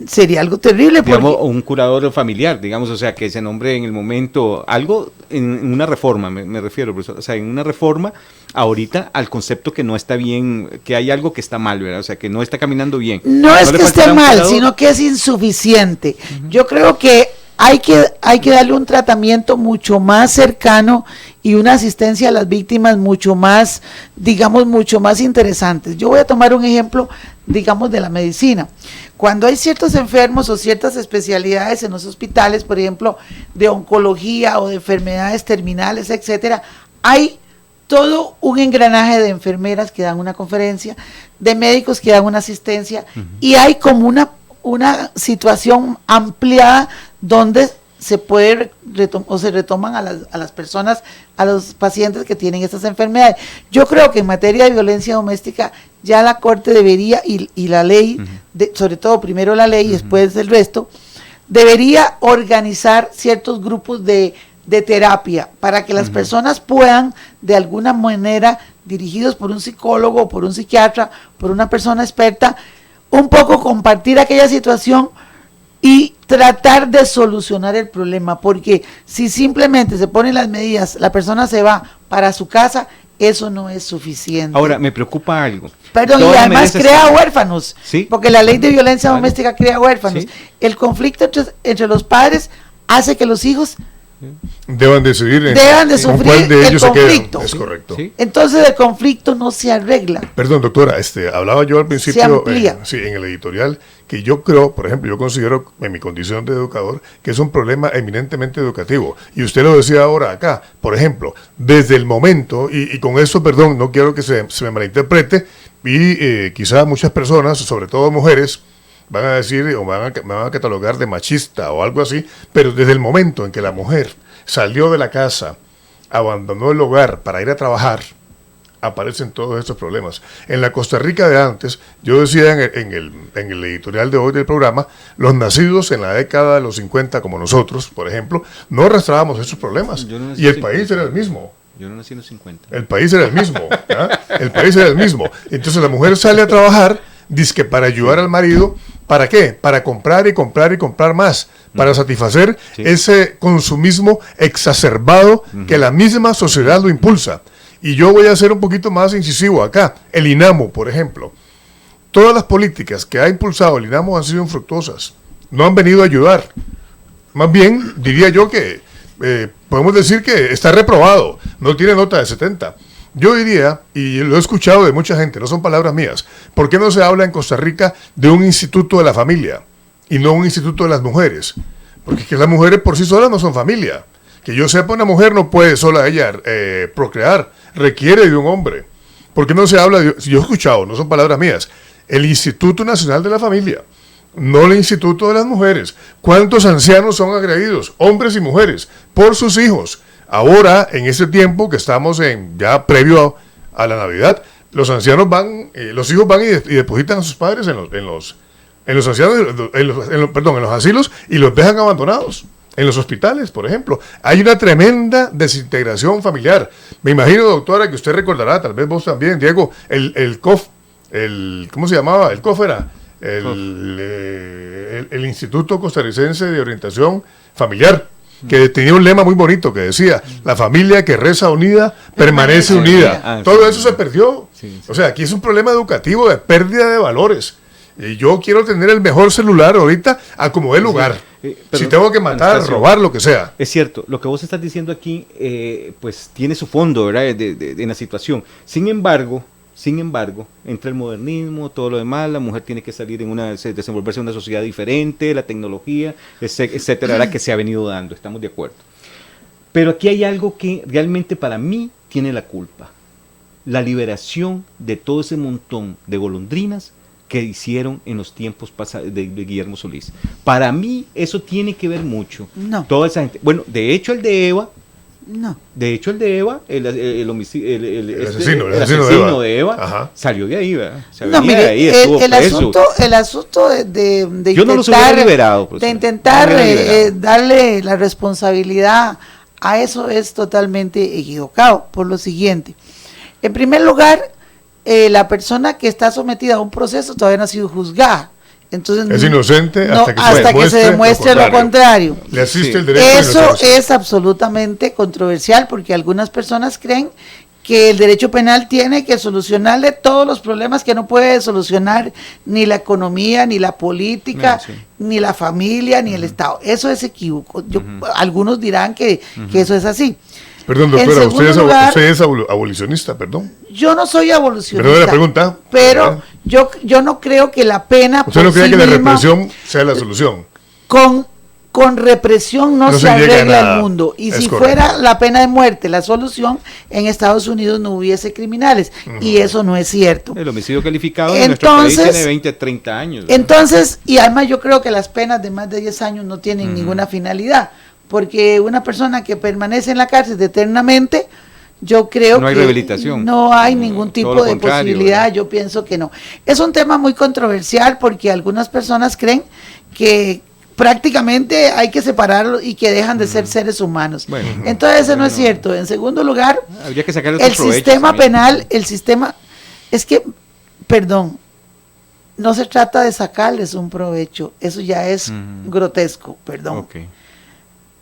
[SPEAKER 3] Sería algo terrible.
[SPEAKER 4] Digamos, un curador familiar, digamos, o sea, que se nombre en el momento, algo en una reforma, me refiero, profesor, o sea, en una reforma ahorita al concepto que no está bien, que hay algo que está mal, ¿verdad? O sea, que no está caminando bien.
[SPEAKER 3] No es que esté mal, sino que es insuficiente. Yo creo que hay que darle un tratamiento mucho más cercano y una asistencia a las víctimas mucho más, digamos, mucho más interesantes. Yo voy a tomar un ejemplo, digamos, de la medicina. Cuando hay ciertos enfermos o ciertas especialidades en los hospitales, por ejemplo, de oncología o de enfermedades terminales, etcétera, hay todo un engranaje de enfermeras que dan una conferencia, de médicos que dan una asistencia, y hay como una situación ampliada donde se puede se retoman a las personas, a los pacientes que tienen estas enfermedades. Yo creo que en materia de violencia doméstica ya la Corte debería, y la ley, sobre todo primero la ley y después el resto, debería organizar ciertos grupos de terapia para que las personas puedan, de alguna manera, dirigidos por un psicólogo, por un psiquiatra, por una persona experta, un poco compartir aquella situación y tratar de solucionar el problema, porque si simplemente se ponen las medidas, la persona se va para su casa, eso no es suficiente.
[SPEAKER 4] Ahora, me preocupa algo.
[SPEAKER 3] Perdón, y además crea huérfanos,
[SPEAKER 4] ¿sí?
[SPEAKER 3] Porque la ley de violencia doméstica crea huérfanos. ¿Sí? El conflicto entre los padres hace que los hijos
[SPEAKER 2] deban decidir
[SPEAKER 3] sufrir
[SPEAKER 2] cuál de ellos
[SPEAKER 3] el conflicto.
[SPEAKER 2] Es correcto.
[SPEAKER 4] ¿Sí?
[SPEAKER 3] Entonces el conflicto no se arregla.
[SPEAKER 2] Perdón, doctora, hablaba yo al principio en el editorial que yo creo, por ejemplo, yo considero en mi condición de educador que es un problema eminentemente educativo. Y usted lo decía ahora acá, por ejemplo, desde el momento, y con eso, perdón, no quiero que se me malinterprete, y quizás muchas personas, sobre todo mujeres, van a decir o me van a catalogar de machista o algo así, pero desde el momento en que la mujer salió de la casa, abandonó el hogar para ir a trabajar, aparecen todos estos problemas. En la Costa Rica de antes, yo decía en el editorial de hoy del programa, los nacidos en la década de los 50 como nosotros, por ejemplo, no arrastrábamos esos problemas y el país era el mismo.
[SPEAKER 4] Yo no nací en los 50.
[SPEAKER 2] El país era el mismo, el país era el mismo. Entonces la mujer sale a trabajar, dizque para ayudar al marido. ¿Para qué? Para comprar y comprar y comprar más, para satisfacer ese consumismo exacerbado que la misma sociedad lo impulsa. Y yo voy a ser un poquito más incisivo acá. El INAMO, por ejemplo. Todas las políticas que ha impulsado el INAMO han sido infructuosas. No han venido a ayudar. Más bien, diría yo que podemos decir que está reprobado. No tiene nota de 70. Yo diría, y lo he escuchado de mucha gente, no son palabras mías, ¿por qué no se habla en Costa Rica de un instituto de la familia y no un instituto de las mujeres? Porque es que las mujeres por sí solas no son familia. Que yo sepa, una mujer no puede sola ella procrear, requiere de un hombre. ¿Por qué no se habla de, yo he escuchado, no son palabras mías, el Instituto Nacional de la Familia, no el Instituto de las Mujeres? ¿Cuántos ancianos son agredidos, hombres y mujeres, por sus hijos? Ahora, en este tiempo que estamos ya previo a la Navidad, los ancianos van, los hijos van y depositan a sus padres en los asilos y los dejan abandonados. En los hospitales, por ejemplo. Hay una tremenda desintegración familiar. Me imagino, doctora, que usted recordará, tal vez vos también, Diego, el COF, ¿cómo se llamaba? El COF era el Instituto Costarricense de Orientación Familiar, que tenía un lema muy bonito que decía, la familia que reza unida, permanece unida. Todo eso se perdió. O sea, aquí es un problema educativo de pérdida de valores. Y yo quiero tener el mejor celular ahorita a como dé lugar. Si tengo que matar, robar, lo que sea.
[SPEAKER 4] Es cierto, lo que vos estás diciendo aquí, pues tiene su fondo, ¿verdad? En la situación. Sin embargo, entre el modernismo, todo lo demás, la mujer tiene que salir desenvolverse en una sociedad diferente, la tecnología, etcétera, ¿verdad? Que se ha venido dando, estamos de acuerdo. Pero aquí hay algo que realmente para mí tiene la culpa. La liberación de todo ese montón de golondrinas que hicieron en los tiempos pasados de Guillermo Solís. Para mí eso tiene que ver mucho.
[SPEAKER 3] No.
[SPEAKER 4] Toda esa gente. Bueno, de hecho el de Eva
[SPEAKER 3] No.
[SPEAKER 4] De hecho, el de Eva, el
[SPEAKER 2] asesino
[SPEAKER 4] de Eva,
[SPEAKER 2] Ajá.
[SPEAKER 4] salió de ahí, ¿verdad? O sea,
[SPEAKER 3] No,
[SPEAKER 4] venía
[SPEAKER 3] mire,
[SPEAKER 4] de ahí, estuvo
[SPEAKER 3] el
[SPEAKER 4] preso.
[SPEAKER 3] asunto de
[SPEAKER 4] Yo no los hubiera
[SPEAKER 3] intentar,
[SPEAKER 4] liberado,
[SPEAKER 3] de
[SPEAKER 4] profesor.
[SPEAKER 3] intentar
[SPEAKER 4] No los hubiera liberado.
[SPEAKER 3] darle la responsabilidad a eso es totalmente equivocado, por lo siguiente. En primer lugar, la persona que está sometida a un proceso todavía no ha sido juzgada. Entonces,
[SPEAKER 2] Es inocente
[SPEAKER 3] no,
[SPEAKER 2] hasta que se demuestre
[SPEAKER 3] lo contrario.
[SPEAKER 2] Le asiste
[SPEAKER 4] Sí.
[SPEAKER 2] el derecho de
[SPEAKER 3] Eso
[SPEAKER 2] inocencia.
[SPEAKER 3] es absolutamente controversial porque algunas personas creen que el derecho penal tiene que solucionarle todos los problemas que no puede solucionar ni la economía, ni la política,
[SPEAKER 4] Sí.
[SPEAKER 3] ni la familia, ni el Estado. Eso es equívoco. Algunos dirán que eso es así.
[SPEAKER 2] Perdón,
[SPEAKER 3] En
[SPEAKER 2] doctora,
[SPEAKER 3] segundo
[SPEAKER 2] usted
[SPEAKER 3] lugar,
[SPEAKER 2] es abolicionista, perdón.
[SPEAKER 3] Yo no soy abolicionista.
[SPEAKER 2] Perdón la pregunta.
[SPEAKER 3] Pero yo no creo que la pena
[SPEAKER 2] ¿Usted no
[SPEAKER 3] por
[SPEAKER 2] cree
[SPEAKER 3] sí
[SPEAKER 2] que la
[SPEAKER 3] misma,
[SPEAKER 2] represión sea la solución?
[SPEAKER 3] con represión no
[SPEAKER 2] No
[SPEAKER 3] se
[SPEAKER 2] se llega a
[SPEAKER 3] arregla
[SPEAKER 2] nada.
[SPEAKER 3] el mundo. Y
[SPEAKER 2] Es
[SPEAKER 3] si
[SPEAKER 2] correcto.
[SPEAKER 3] fuera la pena de muerte la solución, en Estados Unidos no hubiese criminales. Y eso no es cierto.
[SPEAKER 4] El homicidio calificado en nuestro país
[SPEAKER 3] Entonces,
[SPEAKER 4] tiene 20, 30 años. ¿verdad?
[SPEAKER 3] Entonces, y además yo creo que las penas de más de 10 años no tienen ninguna finalidad. Porque una persona que permanece en la cárcel eternamente, yo creo
[SPEAKER 4] No hay
[SPEAKER 3] que
[SPEAKER 4] rehabilitación.
[SPEAKER 3] no hay ningún
[SPEAKER 4] Todo
[SPEAKER 3] tipo
[SPEAKER 4] lo
[SPEAKER 3] de
[SPEAKER 4] contrario,
[SPEAKER 3] posibilidad,
[SPEAKER 4] ¿verdad?
[SPEAKER 3] yo pienso que no. Es un tema muy controversial porque algunas personas creen que prácticamente hay que separarlo y que dejan de ser seres humanos.
[SPEAKER 4] Bueno,
[SPEAKER 3] Entonces eso no es cierto. En segundo lugar,
[SPEAKER 4] Habría que sacarle otros
[SPEAKER 3] el
[SPEAKER 4] provechos
[SPEAKER 3] sistema
[SPEAKER 4] también.
[SPEAKER 3] penal, es que, perdón, no se trata de sacarles un provecho, eso ya es grotesco, perdón.
[SPEAKER 4] Ok.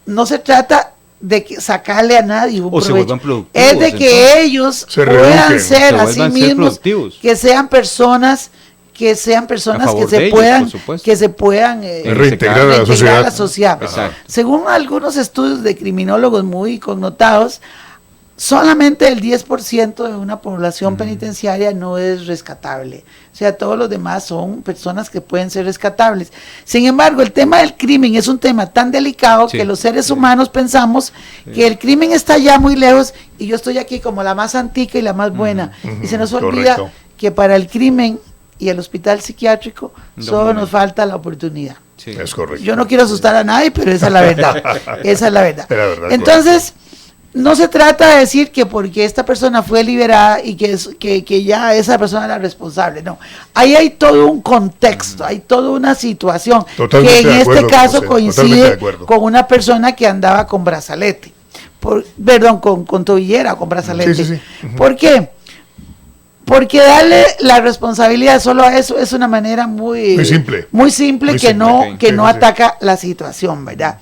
[SPEAKER 3] No se trata de sacarle a nadie un
[SPEAKER 4] O se
[SPEAKER 3] provecho,
[SPEAKER 4] vuelvan productivos,
[SPEAKER 3] es de que
[SPEAKER 4] entonces.
[SPEAKER 3] ellos
[SPEAKER 2] Se
[SPEAKER 3] puedan
[SPEAKER 2] reeduquen,
[SPEAKER 3] ser
[SPEAKER 4] se
[SPEAKER 3] a
[SPEAKER 4] vuelvan
[SPEAKER 3] sí
[SPEAKER 4] a ser
[SPEAKER 3] mismos,
[SPEAKER 4] productivos.
[SPEAKER 3] que sean personas que
[SPEAKER 4] favor
[SPEAKER 3] se
[SPEAKER 4] de ellos,
[SPEAKER 3] puedan
[SPEAKER 4] por supuesto.
[SPEAKER 2] Reintegrar a la
[SPEAKER 3] reintegrar
[SPEAKER 2] sociedad.
[SPEAKER 3] a la sociedad.
[SPEAKER 4] Exacto.
[SPEAKER 3] Según algunos estudios de criminólogos muy connotados, solamente el 10% de una población penitenciaria no es rescatable. O sea, todos los demás son personas que pueden ser rescatables. Sin embargo, el tema del crimen es un tema tan delicado
[SPEAKER 4] Sí.
[SPEAKER 3] que los seres humanos pensamos que el crimen está ya muy lejos y yo estoy aquí como la más antica y la más buena. Y se nos olvida
[SPEAKER 2] Correcto.
[SPEAKER 3] que para el crimen y el hospital psiquiátrico
[SPEAKER 4] No,
[SPEAKER 3] solo
[SPEAKER 4] no,
[SPEAKER 3] nos falta la oportunidad.
[SPEAKER 4] Sí.
[SPEAKER 2] Es correcto.
[SPEAKER 3] Yo no quiero asustar a nadie, pero esa es la verdad. Esa es la verdad.
[SPEAKER 2] Es la verdad,
[SPEAKER 3] Entonces, no se trata de decir que porque esta persona fue liberada y que ya esa persona era responsable, no. Ahí hay todo un contexto, hay toda una situación
[SPEAKER 2] Totalmente
[SPEAKER 3] que en
[SPEAKER 2] de acuerdo,
[SPEAKER 3] este caso
[SPEAKER 2] José, totalmente de
[SPEAKER 3] coincide
[SPEAKER 2] acuerdo.
[SPEAKER 3] con una persona que andaba con brazalete. Con tobillera o con brazalete.
[SPEAKER 2] Sí, sí, sí.
[SPEAKER 3] ¿Por qué? Porque darle la responsabilidad solo a eso es una manera muy
[SPEAKER 2] simple.
[SPEAKER 3] muy simple
[SPEAKER 2] Muy
[SPEAKER 3] que
[SPEAKER 2] simple,
[SPEAKER 3] no
[SPEAKER 4] ok.
[SPEAKER 3] que
[SPEAKER 2] Sí,
[SPEAKER 3] no
[SPEAKER 2] sí, sí.
[SPEAKER 3] ataca la situación, ¿verdad?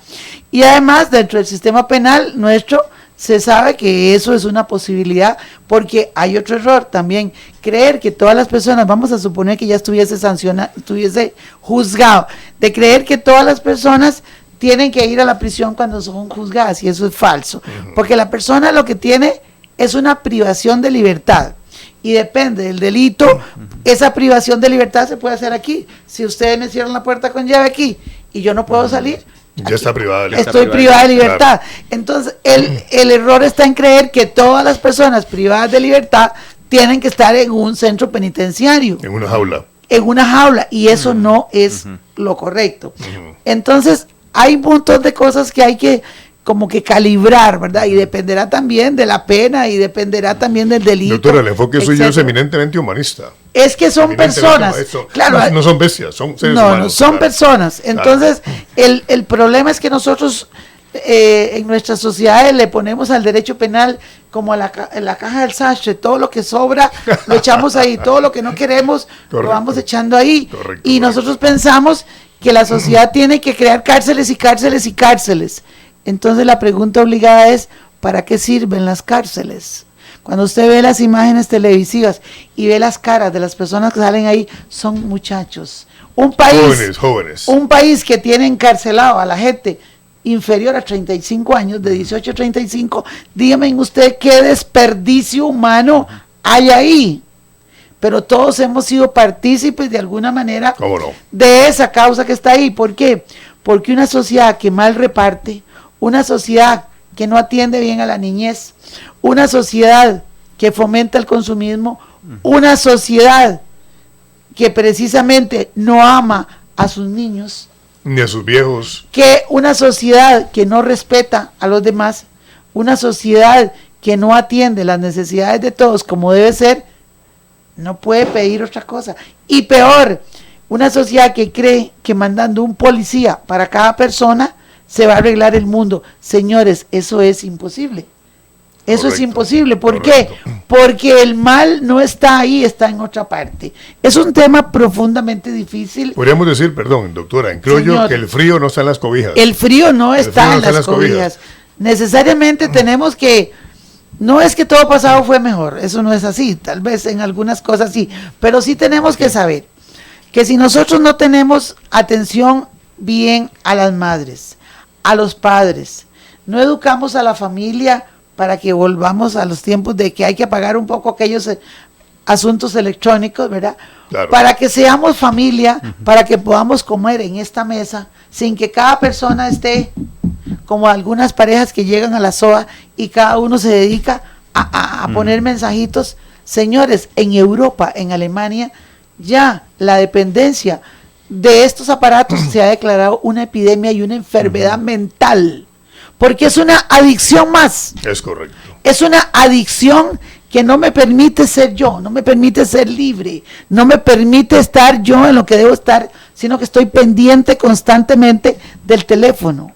[SPEAKER 3] Y además dentro del sistema penal nuestro se sabe que eso es una posibilidad porque hay otro error también, creer que todas las personas, vamos a suponer que ya estuviese juzgado, de creer que todas las personas tienen que ir a la prisión cuando son juzgadas y eso es falso, porque la persona lo que tiene es una privación de libertad. Y depende del delito, esa privación de libertad se puede hacer aquí. Si ustedes me cierran la puerta con llave aquí y yo no puedo salir,
[SPEAKER 2] Ya está privada de libertad.
[SPEAKER 3] estoy privada de libertad.
[SPEAKER 2] Claro.
[SPEAKER 3] Entonces, el error está en creer que todas las personas privadas de libertad tienen que estar en un centro penitenciario,
[SPEAKER 2] En una jaula.
[SPEAKER 3] en una jaula, y eso no es lo correcto. Entonces, hay un montón de cosas que hay que como que calibrar, ¿verdad? Y dependerá también de la pena y dependerá también del delito.
[SPEAKER 2] Doctora, el enfoque suyo es
[SPEAKER 3] etcétera.
[SPEAKER 2] eminentemente humanista.
[SPEAKER 3] Es que son
[SPEAKER 2] Eminentemente
[SPEAKER 3] personas.
[SPEAKER 2] humanista.
[SPEAKER 3] Claro,
[SPEAKER 2] No son bestias, son seres
[SPEAKER 3] no,
[SPEAKER 2] humanos.
[SPEAKER 3] no, son
[SPEAKER 2] claro.
[SPEAKER 3] personas. Entonces, el problema es que nosotros en nuestras sociedades le ponemos al derecho penal como en la caja del sastre, todo lo que sobra lo echamos ahí, todo lo que no queremos lo
[SPEAKER 2] Correcto.
[SPEAKER 3] vamos echando ahí.
[SPEAKER 2] Correcto,
[SPEAKER 3] Y
[SPEAKER 2] correcto.
[SPEAKER 3] nosotros pensamos que la sociedad tiene que crear cárceles y cárceles y cárceles. Entonces la pregunta obligada es, ¿para qué sirven las cárceles? Cuando usted ve las imágenes televisivas y ve las caras de las personas que salen ahí, son muchachos. Un
[SPEAKER 2] Jóvenes.
[SPEAKER 3] un país que tiene encarcelado a la gente inferior a 35 años, de 18 a 35, dígame usted qué desperdicio humano hay ahí. Pero todos hemos sido partícipes de alguna manera
[SPEAKER 2] ¿Cómo no?
[SPEAKER 3] de esa causa que está ahí. ¿Por qué? Porque una sociedad que mal reparte, una sociedad que no atiende bien a la niñez, una sociedad que fomenta el consumismo, una sociedad que precisamente no ama a sus niños,
[SPEAKER 2] Ni a sus viejos.
[SPEAKER 3] que una sociedad que no respeta a los demás, una sociedad que no atiende las necesidades de todos como debe ser, no puede pedir otra cosa. Y peor, una sociedad que cree que mandando un policía para cada persona se va a arreglar el mundo. Señores, eso es imposible. Eso es imposible. ¿Por qué? Porque el mal no está ahí, está en otra parte. Es un tema profundamente difícil.
[SPEAKER 2] Podríamos decir, perdón, doctora, en criollo,
[SPEAKER 3] Señor,
[SPEAKER 2] que el frío no está en las cobijas.
[SPEAKER 3] El frío no está en las cobijas. Necesariamente tenemos que... No es que todo pasado fue mejor, eso no es así, tal vez en algunas cosas sí, pero sí tenemos que saber que si nosotros no tenemos atención bien a las madres, a los padres, no educamos a la familia para que volvamos a los tiempos de que hay que apagar un poco aquellos asuntos electrónicos, ¿verdad?
[SPEAKER 2] Claro.
[SPEAKER 3] Para que seamos familia, para que podamos comer en esta mesa sin que cada persona esté como algunas parejas que llegan a la SOA y cada uno se dedica a poner mensajitos. Señores, en Europa, en Alemania, ya la dependencia de estos aparatos se ha declarado una epidemia y una enfermedad mental, porque es una adicción más.
[SPEAKER 2] Es correcto.
[SPEAKER 3] Es una adicción que no me permite ser yo, no me permite ser libre, no me permite estar yo en lo que debo estar, sino que estoy pendiente constantemente del teléfono.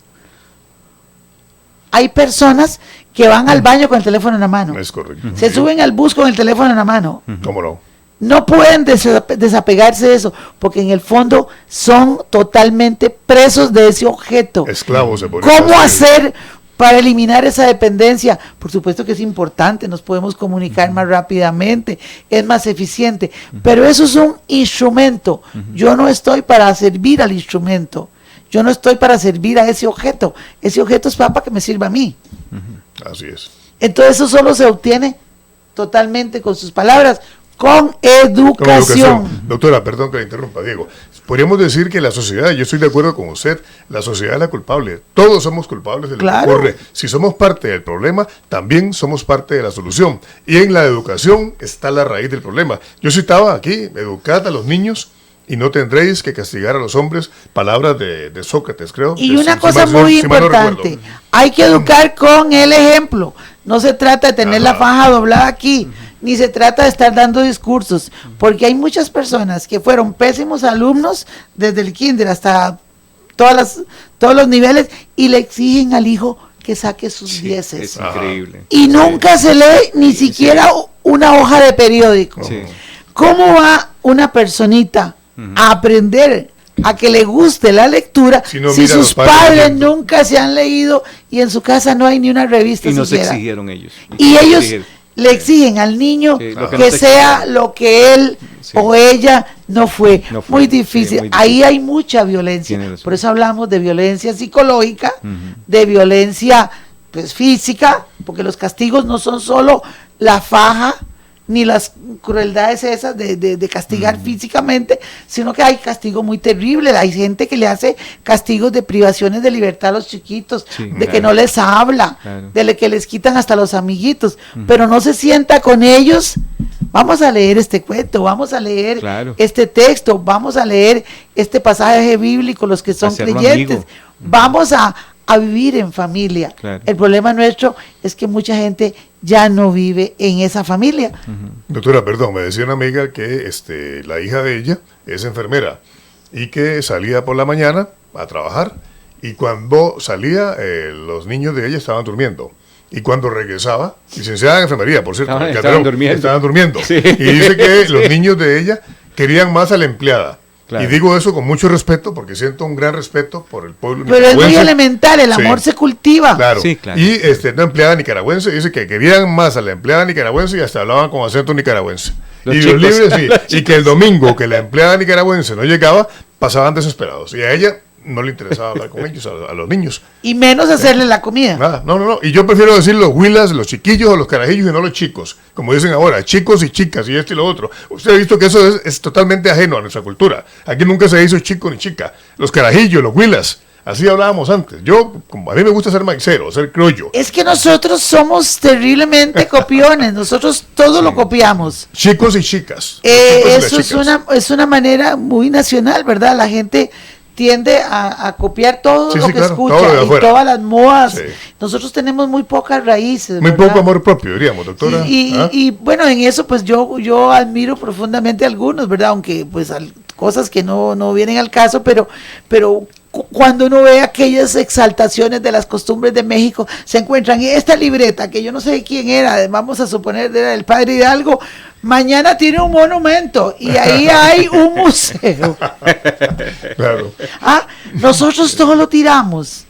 [SPEAKER 3] Hay personas que van al baño con el teléfono en la mano.
[SPEAKER 2] Es correcto.
[SPEAKER 3] Se suben al bus con el teléfono en la mano.
[SPEAKER 2] ¿Cómo no?
[SPEAKER 3] No pueden desapegarse de eso, porque en el fondo son totalmente presos de ese objeto.
[SPEAKER 2] Esclavos se podría
[SPEAKER 3] ¿Cómo
[SPEAKER 2] decir.
[SPEAKER 3] hacer para eliminar esa dependencia? Por supuesto que es importante, nos podemos comunicar más rápidamente, es más eficiente, pero eso es un instrumento. Yo no estoy para servir al instrumento. Yo no estoy para servir a ese objeto. Ese objeto es para que me sirva a mí.
[SPEAKER 2] Así es.
[SPEAKER 3] Entonces eso solo se obtiene totalmente con sus palabras, con educación.
[SPEAKER 2] Doctora, perdón que la interrumpa, Diego. Podríamos decir que la sociedad, yo estoy de acuerdo con usted, la sociedad es la culpable. Todos somos culpables de lo que ocurre. Si somos parte del problema, también somos parte de la solución. Y en la educación está la raíz del problema. Yo citaba aquí, educad a los niños y no tendréis que castigar a los hombres, palabras de Sócrates, creo.
[SPEAKER 3] Y una cosa muy importante, hay que educar con el ejemplo. No se trata de tener la faja doblada aquí, ni se trata de estar dando discursos, porque hay muchas personas que fueron pésimos alumnos desde el kinder hasta todos los niveles y le exigen al hijo que saque sus dieces.
[SPEAKER 4] Es increíble.
[SPEAKER 3] Y nunca se lee ni siquiera una hoja de periódico.
[SPEAKER 4] Sí.
[SPEAKER 3] ¿Cómo va una personita a aprender a que le guste la lectura si sus padres nunca se han leído y en su casa no hay ni una revista
[SPEAKER 4] y nos
[SPEAKER 3] siquiera?
[SPEAKER 4] Exigieron ellos.
[SPEAKER 3] Y ellos le exigen al niño que sea lo que él o ella no fue. Muy difícil. Muy difícil. Ahí hay mucha violencia. Por eso hablamos de violencia psicológica, de violencia pues física, porque los castigos no son solo la faja ni las crueldades esas de castigar físicamente, sino que hay castigo muy terrible. Hay gente que le hace castigos de privaciones de libertad a los chiquitos, que no les habla, de que les quitan hasta los amiguitos, pero no se sienta con ellos. Vamos a leer este cuento, vamos a leer este texto, vamos a leer este pasaje bíblico, los que son creyentes, vamos a vivir en familia. El problema nuestro es que mucha gente ya no vive en esa familia.
[SPEAKER 2] Doctora, perdón, me decía una amiga que la hija de ella es enfermera y que salía por la mañana a trabajar y cuando salía los niños de ella estaban durmiendo. Y cuando regresaba, licenciada en enfermería, por cierto, estaban durmiendo. Sí. Y dice que los niños de ella querían más a la empleada. Y digo eso con mucho respeto porque siento un gran respeto por el pueblo
[SPEAKER 3] nicaragüense. Pero es muy elemental, el amor se cultiva.
[SPEAKER 2] Claro. Y una empleada nicaragüense dice que querían más a la empleada nicaragüense y hasta hablaban con acento nicaragüense. Los libres y que el domingo que la empleada nicaragüense no llegaba, pasaban desesperados. Y a ella no le interesaba hablar con ellos, a los niños. Y
[SPEAKER 3] menos hacerle la comida.
[SPEAKER 2] Nada, no. Y yo prefiero decir los huilas, los chiquillos o los carajillos y no los chicos. Como dicen ahora, chicos y chicas y esto y lo otro. Usted ha visto que eso es totalmente ajeno a nuestra cultura. Aquí nunca se hizo chico ni chica. Los carajillos, los huilas. Así hablábamos antes. A mí me gusta ser maicero, ser criollo.
[SPEAKER 3] Es que nosotros somos terriblemente copiones. Nosotros todo lo copiamos.
[SPEAKER 2] Chicos y chicas.
[SPEAKER 3] Eso es una manera muy nacional, ¿verdad? La gente tiende a copiar todo
[SPEAKER 2] Sí,
[SPEAKER 3] lo
[SPEAKER 2] sí,
[SPEAKER 3] que
[SPEAKER 2] claro,
[SPEAKER 3] escucha
[SPEAKER 2] todo de
[SPEAKER 3] y
[SPEAKER 2] afuera.
[SPEAKER 3] todas las modas.
[SPEAKER 2] Sí.
[SPEAKER 3] Nosotros tenemos muy pocas raíces.
[SPEAKER 2] Muy
[SPEAKER 3] ¿verdad?
[SPEAKER 2] poco amor propio, diríamos, doctora.
[SPEAKER 3] Y bueno, en eso pues yo admiro profundamente a algunos, ¿verdad? Aunque pues cosas que no vienen al caso, pero cuando uno ve aquellas exaltaciones de las costumbres de México, se encuentran esta libreta, que yo no sé de quién era, vamos a suponer era el padre Hidalgo, mañana tiene un monumento y ahí hay un museo.
[SPEAKER 2] Claro.
[SPEAKER 3] Nosotros todo lo tiramos.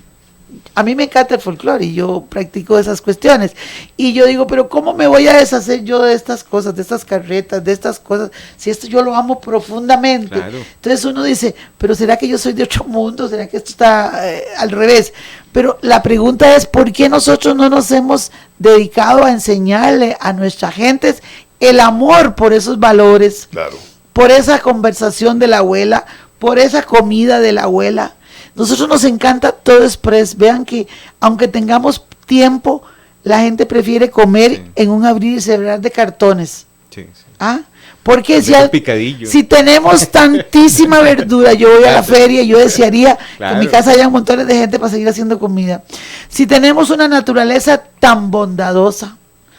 [SPEAKER 3] A mí me encanta el folclore y yo practico esas cuestiones. Y yo digo, pero ¿cómo me voy a deshacer yo de estas cosas, de estas carretas, de estas cosas? Si esto yo lo amo profundamente.
[SPEAKER 4] Claro.
[SPEAKER 3] Entonces uno dice, pero ¿será que yo soy de otro mundo? ¿Será que esto está al revés? Pero la pregunta es, ¿por qué nosotros no nos hemos dedicado a enseñarle a nuestras gentes el amor por esos valores?
[SPEAKER 2] Claro.
[SPEAKER 3] Por esa conversación de la abuela, por esa comida de la abuela. Nosotros nos encanta todo express. Vean que aunque tengamos tiempo, la gente prefiere comer en un abrir y cerrar de cartones.
[SPEAKER 4] Sí.
[SPEAKER 3] Porque
[SPEAKER 4] Picadillo.
[SPEAKER 3] si tenemos tantísima verdura, yo voy a la feria y yo desearía que en mi casa haya montones de gente para seguir haciendo comida. Si tenemos una naturaleza tan bondadosa,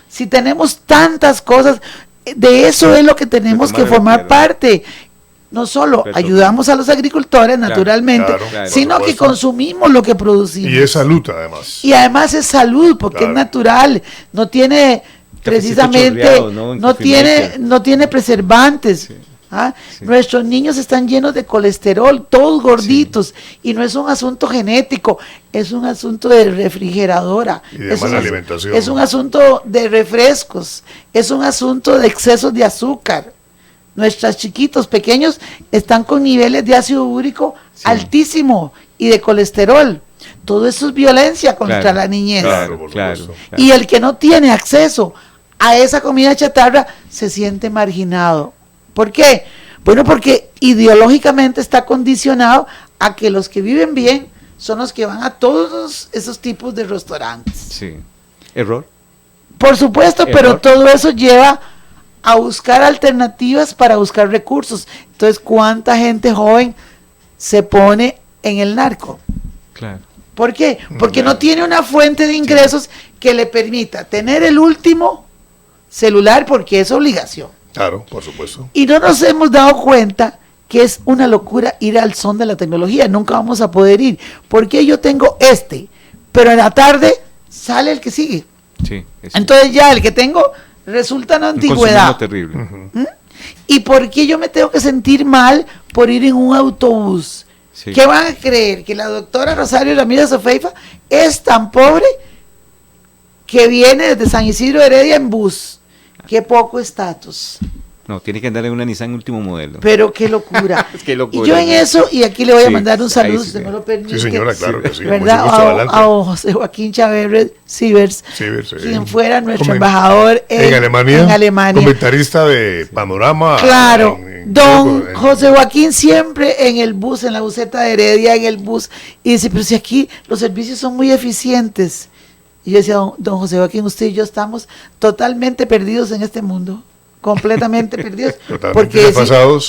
[SPEAKER 3] si tenemos tantas cosas, de eso es lo que tenemos que formar parte. No solo ayudamos a los agricultores, naturalmente,
[SPEAKER 2] claro,
[SPEAKER 3] sino que consumimos lo que producimos.
[SPEAKER 2] Y es salud, además.
[SPEAKER 3] Y además es salud, porque es natural, no tiene precisamente,
[SPEAKER 4] chorreado,
[SPEAKER 3] no tiene preservantes.
[SPEAKER 4] Sí. Sí.
[SPEAKER 3] Nuestros niños están llenos de colesterol, todos gorditos, y no es un asunto genético, es un asunto de refrigeradora,
[SPEAKER 2] Y de mala alimentación.
[SPEAKER 3] Es un asunto de refrescos, es un asunto de excesos de azúcar. Nuestros chiquitos pequeños están con niveles de ácido úrico altísimo y de colesterol. Todo eso es violencia contra la niñez.
[SPEAKER 2] Claro.
[SPEAKER 3] Y el que no tiene acceso a esa comida chatarra se siente marginado. ¿Por qué? Bueno, porque ideológicamente está condicionado a que los que viven bien son los que van a todos esos tipos de restaurantes.
[SPEAKER 4] Sí. ¿Error?
[SPEAKER 3] Por supuesto, pero todo eso lleva a buscar alternativas para buscar recursos. Entonces, ¿cuánta gente joven se pone en el narco?
[SPEAKER 4] Claro.
[SPEAKER 3] ¿Por qué? Porque no tiene una fuente de ingresos que le permita tener el último celular, porque es obligación.
[SPEAKER 2] Claro, por supuesto.
[SPEAKER 3] Y no nos hemos dado cuenta que es una locura ir al son de la tecnología. Nunca vamos a poder ir. Porque yo tengo pero en la tarde sale el que sigue.
[SPEAKER 4] Sí.
[SPEAKER 3] Entonces ya el que tengo resulta una antigüedad.
[SPEAKER 4] Un terrible.
[SPEAKER 3] ¿Y por qué yo me tengo que sentir mal por ir en un autobús?
[SPEAKER 4] Sí.
[SPEAKER 3] ¿Qué van a creer? ¿Que la doctora Rosario Ramírez Ofeifa es tan pobre que viene desde San Isidro Heredia en bus? Qué poco estatus.
[SPEAKER 4] No, tiene que andar en una Nissan último modelo.
[SPEAKER 3] Pero qué locura.
[SPEAKER 4] Qué locura.
[SPEAKER 3] Y yo en eso, y aquí le voy a mandar un saludo,
[SPEAKER 4] sí,
[SPEAKER 3] si me lo permite.
[SPEAKER 2] Sí, señora, claro que sí.
[SPEAKER 3] ¿Verdad?
[SPEAKER 2] Mucho gusto, adelante.
[SPEAKER 3] A José Joaquín Chávez Sivers, quien fuera nuestro embajador
[SPEAKER 2] en Alemania.
[SPEAKER 3] En
[SPEAKER 2] Comentarista de Panorama.
[SPEAKER 3] Claro. Don José Joaquín siempre en el bus, en la buseta de Heredia, en el bus, y dice, pero si aquí los servicios son muy eficientes. Y yo decía, don José Joaquín, usted y yo estamos totalmente perdidos en este mundo, completamente perdidos, porque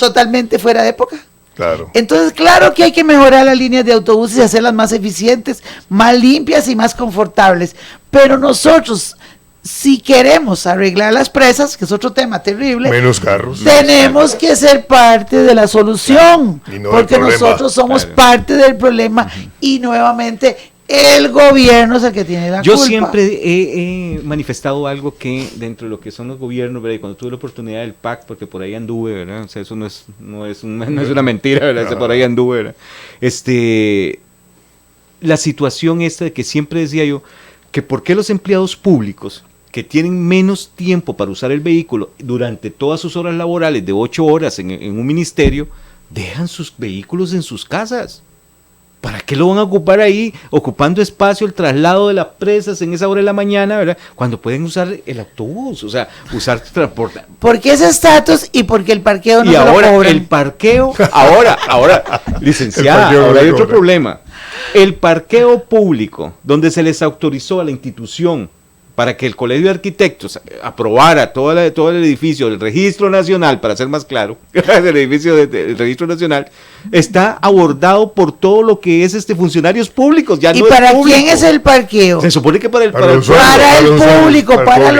[SPEAKER 3] totalmente fuera de época.
[SPEAKER 2] Claro.
[SPEAKER 3] Entonces, claro que hay que mejorar las líneas de autobuses y hacerlas más eficientes, más limpias y más confortables, pero nosotros, si queremos arreglar las presas, que es otro tema terrible,
[SPEAKER 2] menos carros,
[SPEAKER 3] tenemos que ser parte de la solución,
[SPEAKER 2] no
[SPEAKER 3] porque nosotros somos parte del problema y nuevamente el gobierno es el que tiene la culpa.
[SPEAKER 4] Yo siempre he manifestado algo que dentro de lo que son los gobiernos, ¿verdad? Y cuando tuve la oportunidad del PAC, porque por ahí anduve, ¿verdad? O sea, eso no es una mentira, ¿verdad? No. Por ahí anduve, ¿verdad? La situación esta de que siempre decía yo, que por qué los empleados públicos que tienen menos tiempo para usar el vehículo durante todas sus horas laborales de 8 horas en un ministerio, dejan sus vehículos en sus casas. ¿Para qué lo van a ocupar ahí, ocupando espacio, el traslado de las presas en esa hora de la mañana, ¿verdad? Cuando pueden usar el autobús, o sea, usar transporte.
[SPEAKER 3] Porque ese estatus y porque el parqueo no
[SPEAKER 4] y
[SPEAKER 3] se
[SPEAKER 4] ahora
[SPEAKER 3] lo cobran.
[SPEAKER 4] El parqueo, ahora, licenciada, ahora hay otro problema. El parqueo público, donde se les autorizó a la institución para que el Colegio de Arquitectos aprobara todo el edificio del Registro Nacional, para ser más claro, el edificio del Registro Nacional, está abordado por todo lo que es funcionarios públicos. Ya
[SPEAKER 3] ¿Y
[SPEAKER 4] no
[SPEAKER 3] para
[SPEAKER 4] es público.
[SPEAKER 3] quién es el parqueo?
[SPEAKER 4] Se supone que para el
[SPEAKER 2] Para el
[SPEAKER 4] pueblo.
[SPEAKER 3] Para el público, para el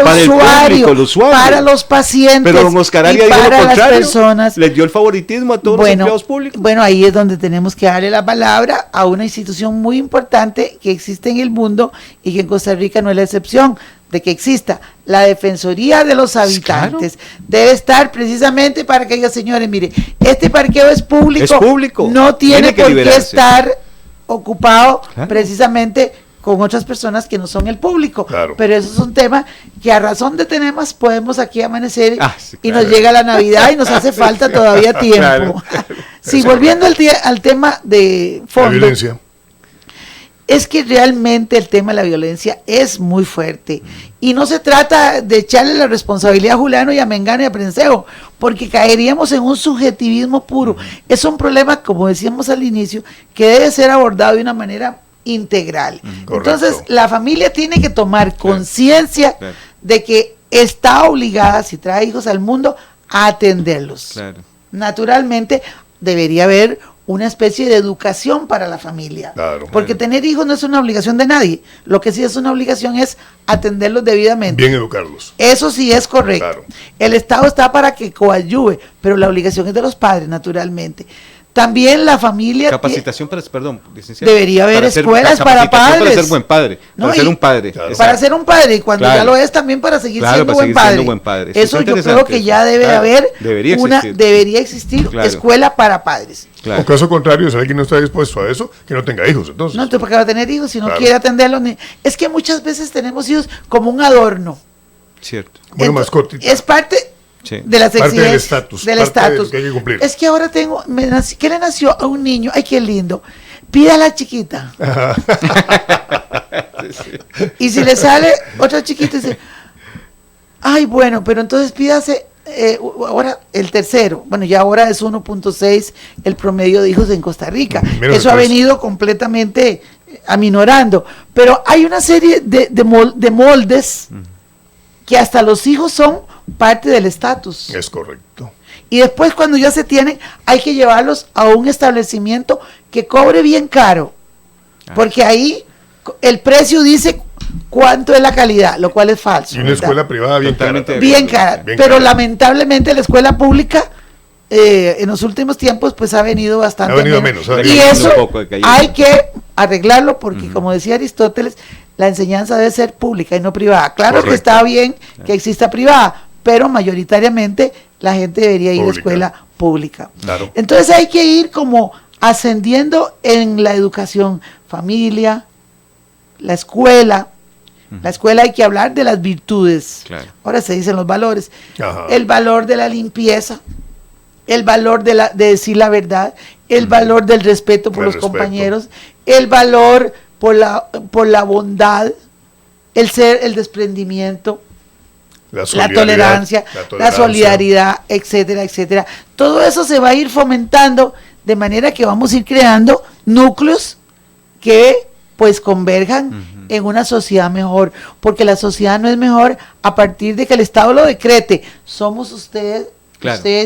[SPEAKER 3] usuario, para los pacientes.
[SPEAKER 4] Pero don Oscar
[SPEAKER 3] y
[SPEAKER 4] Arias dijo lo
[SPEAKER 3] para las
[SPEAKER 4] contrario,
[SPEAKER 3] personas.
[SPEAKER 4] les dio el favoritismo a todos los empleados públicos.
[SPEAKER 3] Bueno, ahí es donde tenemos que darle la palabra a una institución muy importante que existe en el mundo y que en Costa Rica no es la excepción de que exista. La Defensoría de los Habitantes debe estar precisamente para que diga, señores, mire, este parqueo es público, no tiene por qué estar ocupado precisamente con otras personas que no son el público.
[SPEAKER 2] Claro.
[SPEAKER 3] Pero eso es un tema que a razón de temas podemos aquí amanecer y
[SPEAKER 4] claro.
[SPEAKER 3] nos llega la Navidad y nos hace falta todavía tiempo.
[SPEAKER 4] Claro.
[SPEAKER 3] Sí, volviendo al tema de fondo.
[SPEAKER 2] La violencia.
[SPEAKER 3] Es que realmente el tema de la violencia es muy fuerte y no se trata de echarle la responsabilidad a Juliano y a Mengano y a Prensejo, porque caeríamos en un subjetivismo puro. Es un problema, como decíamos al inicio, que debe ser abordado de una manera integral. Entonces, la familia tiene que tomar conciencia de que está obligada, si trae hijos al mundo, a atenderlos.
[SPEAKER 4] Claro.
[SPEAKER 3] Naturalmente, debería haber una especie de educación para la familia.
[SPEAKER 2] Claro.
[SPEAKER 3] Porque tener hijos no es una obligación de nadie. Lo que sí es una obligación es atenderlos debidamente.
[SPEAKER 2] Bien educarlos.
[SPEAKER 3] Eso sí es correcto.
[SPEAKER 2] Claro.
[SPEAKER 3] El Estado está para que coadyuve, pero la obligación es de los padres, naturalmente. También la familia...
[SPEAKER 4] Capacitación para, perdón, licenciado.
[SPEAKER 3] Debería haber escuelas para padres.
[SPEAKER 4] Para ser buen padre, para ser un padre.
[SPEAKER 2] Claro.
[SPEAKER 3] Para ser un padre, y cuando
[SPEAKER 4] Claro.
[SPEAKER 3] ya lo es también para seguir
[SPEAKER 4] Claro,
[SPEAKER 3] siendo,
[SPEAKER 4] para
[SPEAKER 3] buen,
[SPEAKER 4] seguir
[SPEAKER 3] padre.
[SPEAKER 4] siendo buen padre.
[SPEAKER 3] Eso yo
[SPEAKER 4] Está
[SPEAKER 3] creo que
[SPEAKER 4] interesante
[SPEAKER 3] ya
[SPEAKER 4] eso.
[SPEAKER 3] debe
[SPEAKER 4] Claro.
[SPEAKER 3] haber
[SPEAKER 4] Debería existir. Claro.
[SPEAKER 3] escuela para padres.
[SPEAKER 4] Claro.
[SPEAKER 2] O caso contrario, si alguien no está dispuesto a eso, que no tenga hijos, entonces.
[SPEAKER 3] No, entonces, ¿para qué va a tener hijos si no
[SPEAKER 2] Claro.
[SPEAKER 3] quiere atenderlos? Es que muchas veces tenemos hijos como un adorno.
[SPEAKER 4] Cierto.
[SPEAKER 2] Como una mascotita.
[SPEAKER 3] Es parte
[SPEAKER 4] Sí.
[SPEAKER 3] de las
[SPEAKER 2] Parte del
[SPEAKER 3] exigencias.
[SPEAKER 2] estatus,
[SPEAKER 3] Del
[SPEAKER 2] parte de lo
[SPEAKER 3] estatus.
[SPEAKER 2] que hay que cumplir.
[SPEAKER 3] Es que ahora ¿qué le nació a un niño? Ay, qué lindo. Pida a la chiquita. Y si le sale otra chiquita, dice, ay, bueno, pero entonces pídase ahora el tercero. Bueno, ya ahora es 1.6 el promedio de hijos en Costa Rica.
[SPEAKER 2] Menos
[SPEAKER 3] Eso ha
[SPEAKER 2] de tres.
[SPEAKER 3] venido completamente aminorando. Pero hay una serie de moldes que hasta los hijos son parte del estatus.
[SPEAKER 2] Es correcto.
[SPEAKER 3] Y después cuando ya se tienen, hay que llevarlos a un establecimiento que cobre bien caro. Porque ahí el precio dice cuánto es la calidad, lo cual es falso.
[SPEAKER 2] Y una
[SPEAKER 3] ¿verdad?
[SPEAKER 2] escuela privada bien cara.
[SPEAKER 4] Totalmente
[SPEAKER 2] también.
[SPEAKER 3] Bien cara.
[SPEAKER 2] Bien
[SPEAKER 3] Pero
[SPEAKER 2] cara.
[SPEAKER 3] lamentablemente la escuela pública en los últimos tiempos pues ha venido bastante
[SPEAKER 2] Ha venido menos, ha
[SPEAKER 3] Y
[SPEAKER 2] venido
[SPEAKER 3] eso
[SPEAKER 4] un poco de caída.
[SPEAKER 3] hay que arreglarlo porque como decía Aristóteles, la enseñanza debe ser pública y no privada. Claro que
[SPEAKER 2] Correcto.
[SPEAKER 3] está bien que exista privada, pero mayoritariamente la gente debería ir a
[SPEAKER 2] Pública.
[SPEAKER 3] escuela pública.
[SPEAKER 2] Claro.
[SPEAKER 3] Entonces hay que ir como ascendiendo en la educación, familia, la escuela. La escuela hay que hablar de las virtudes.
[SPEAKER 4] Claro.
[SPEAKER 3] Ahora se dicen los valores.
[SPEAKER 2] Ajá.
[SPEAKER 3] El valor de la limpieza, el valor de decir la verdad, el valor del respeto por
[SPEAKER 2] El
[SPEAKER 3] los
[SPEAKER 2] respeto.
[SPEAKER 3] compañeros, el valor por la bondad, el desprendimiento, la
[SPEAKER 2] solidaridad,
[SPEAKER 3] tolerancia, la solidaridad, etcétera, etcétera. Todo eso se va a ir fomentando de manera que vamos a ir creando núcleos que pues converjan en una sociedad mejor, porque la sociedad no es mejor a partir de que el Estado lo decrete. Somos usted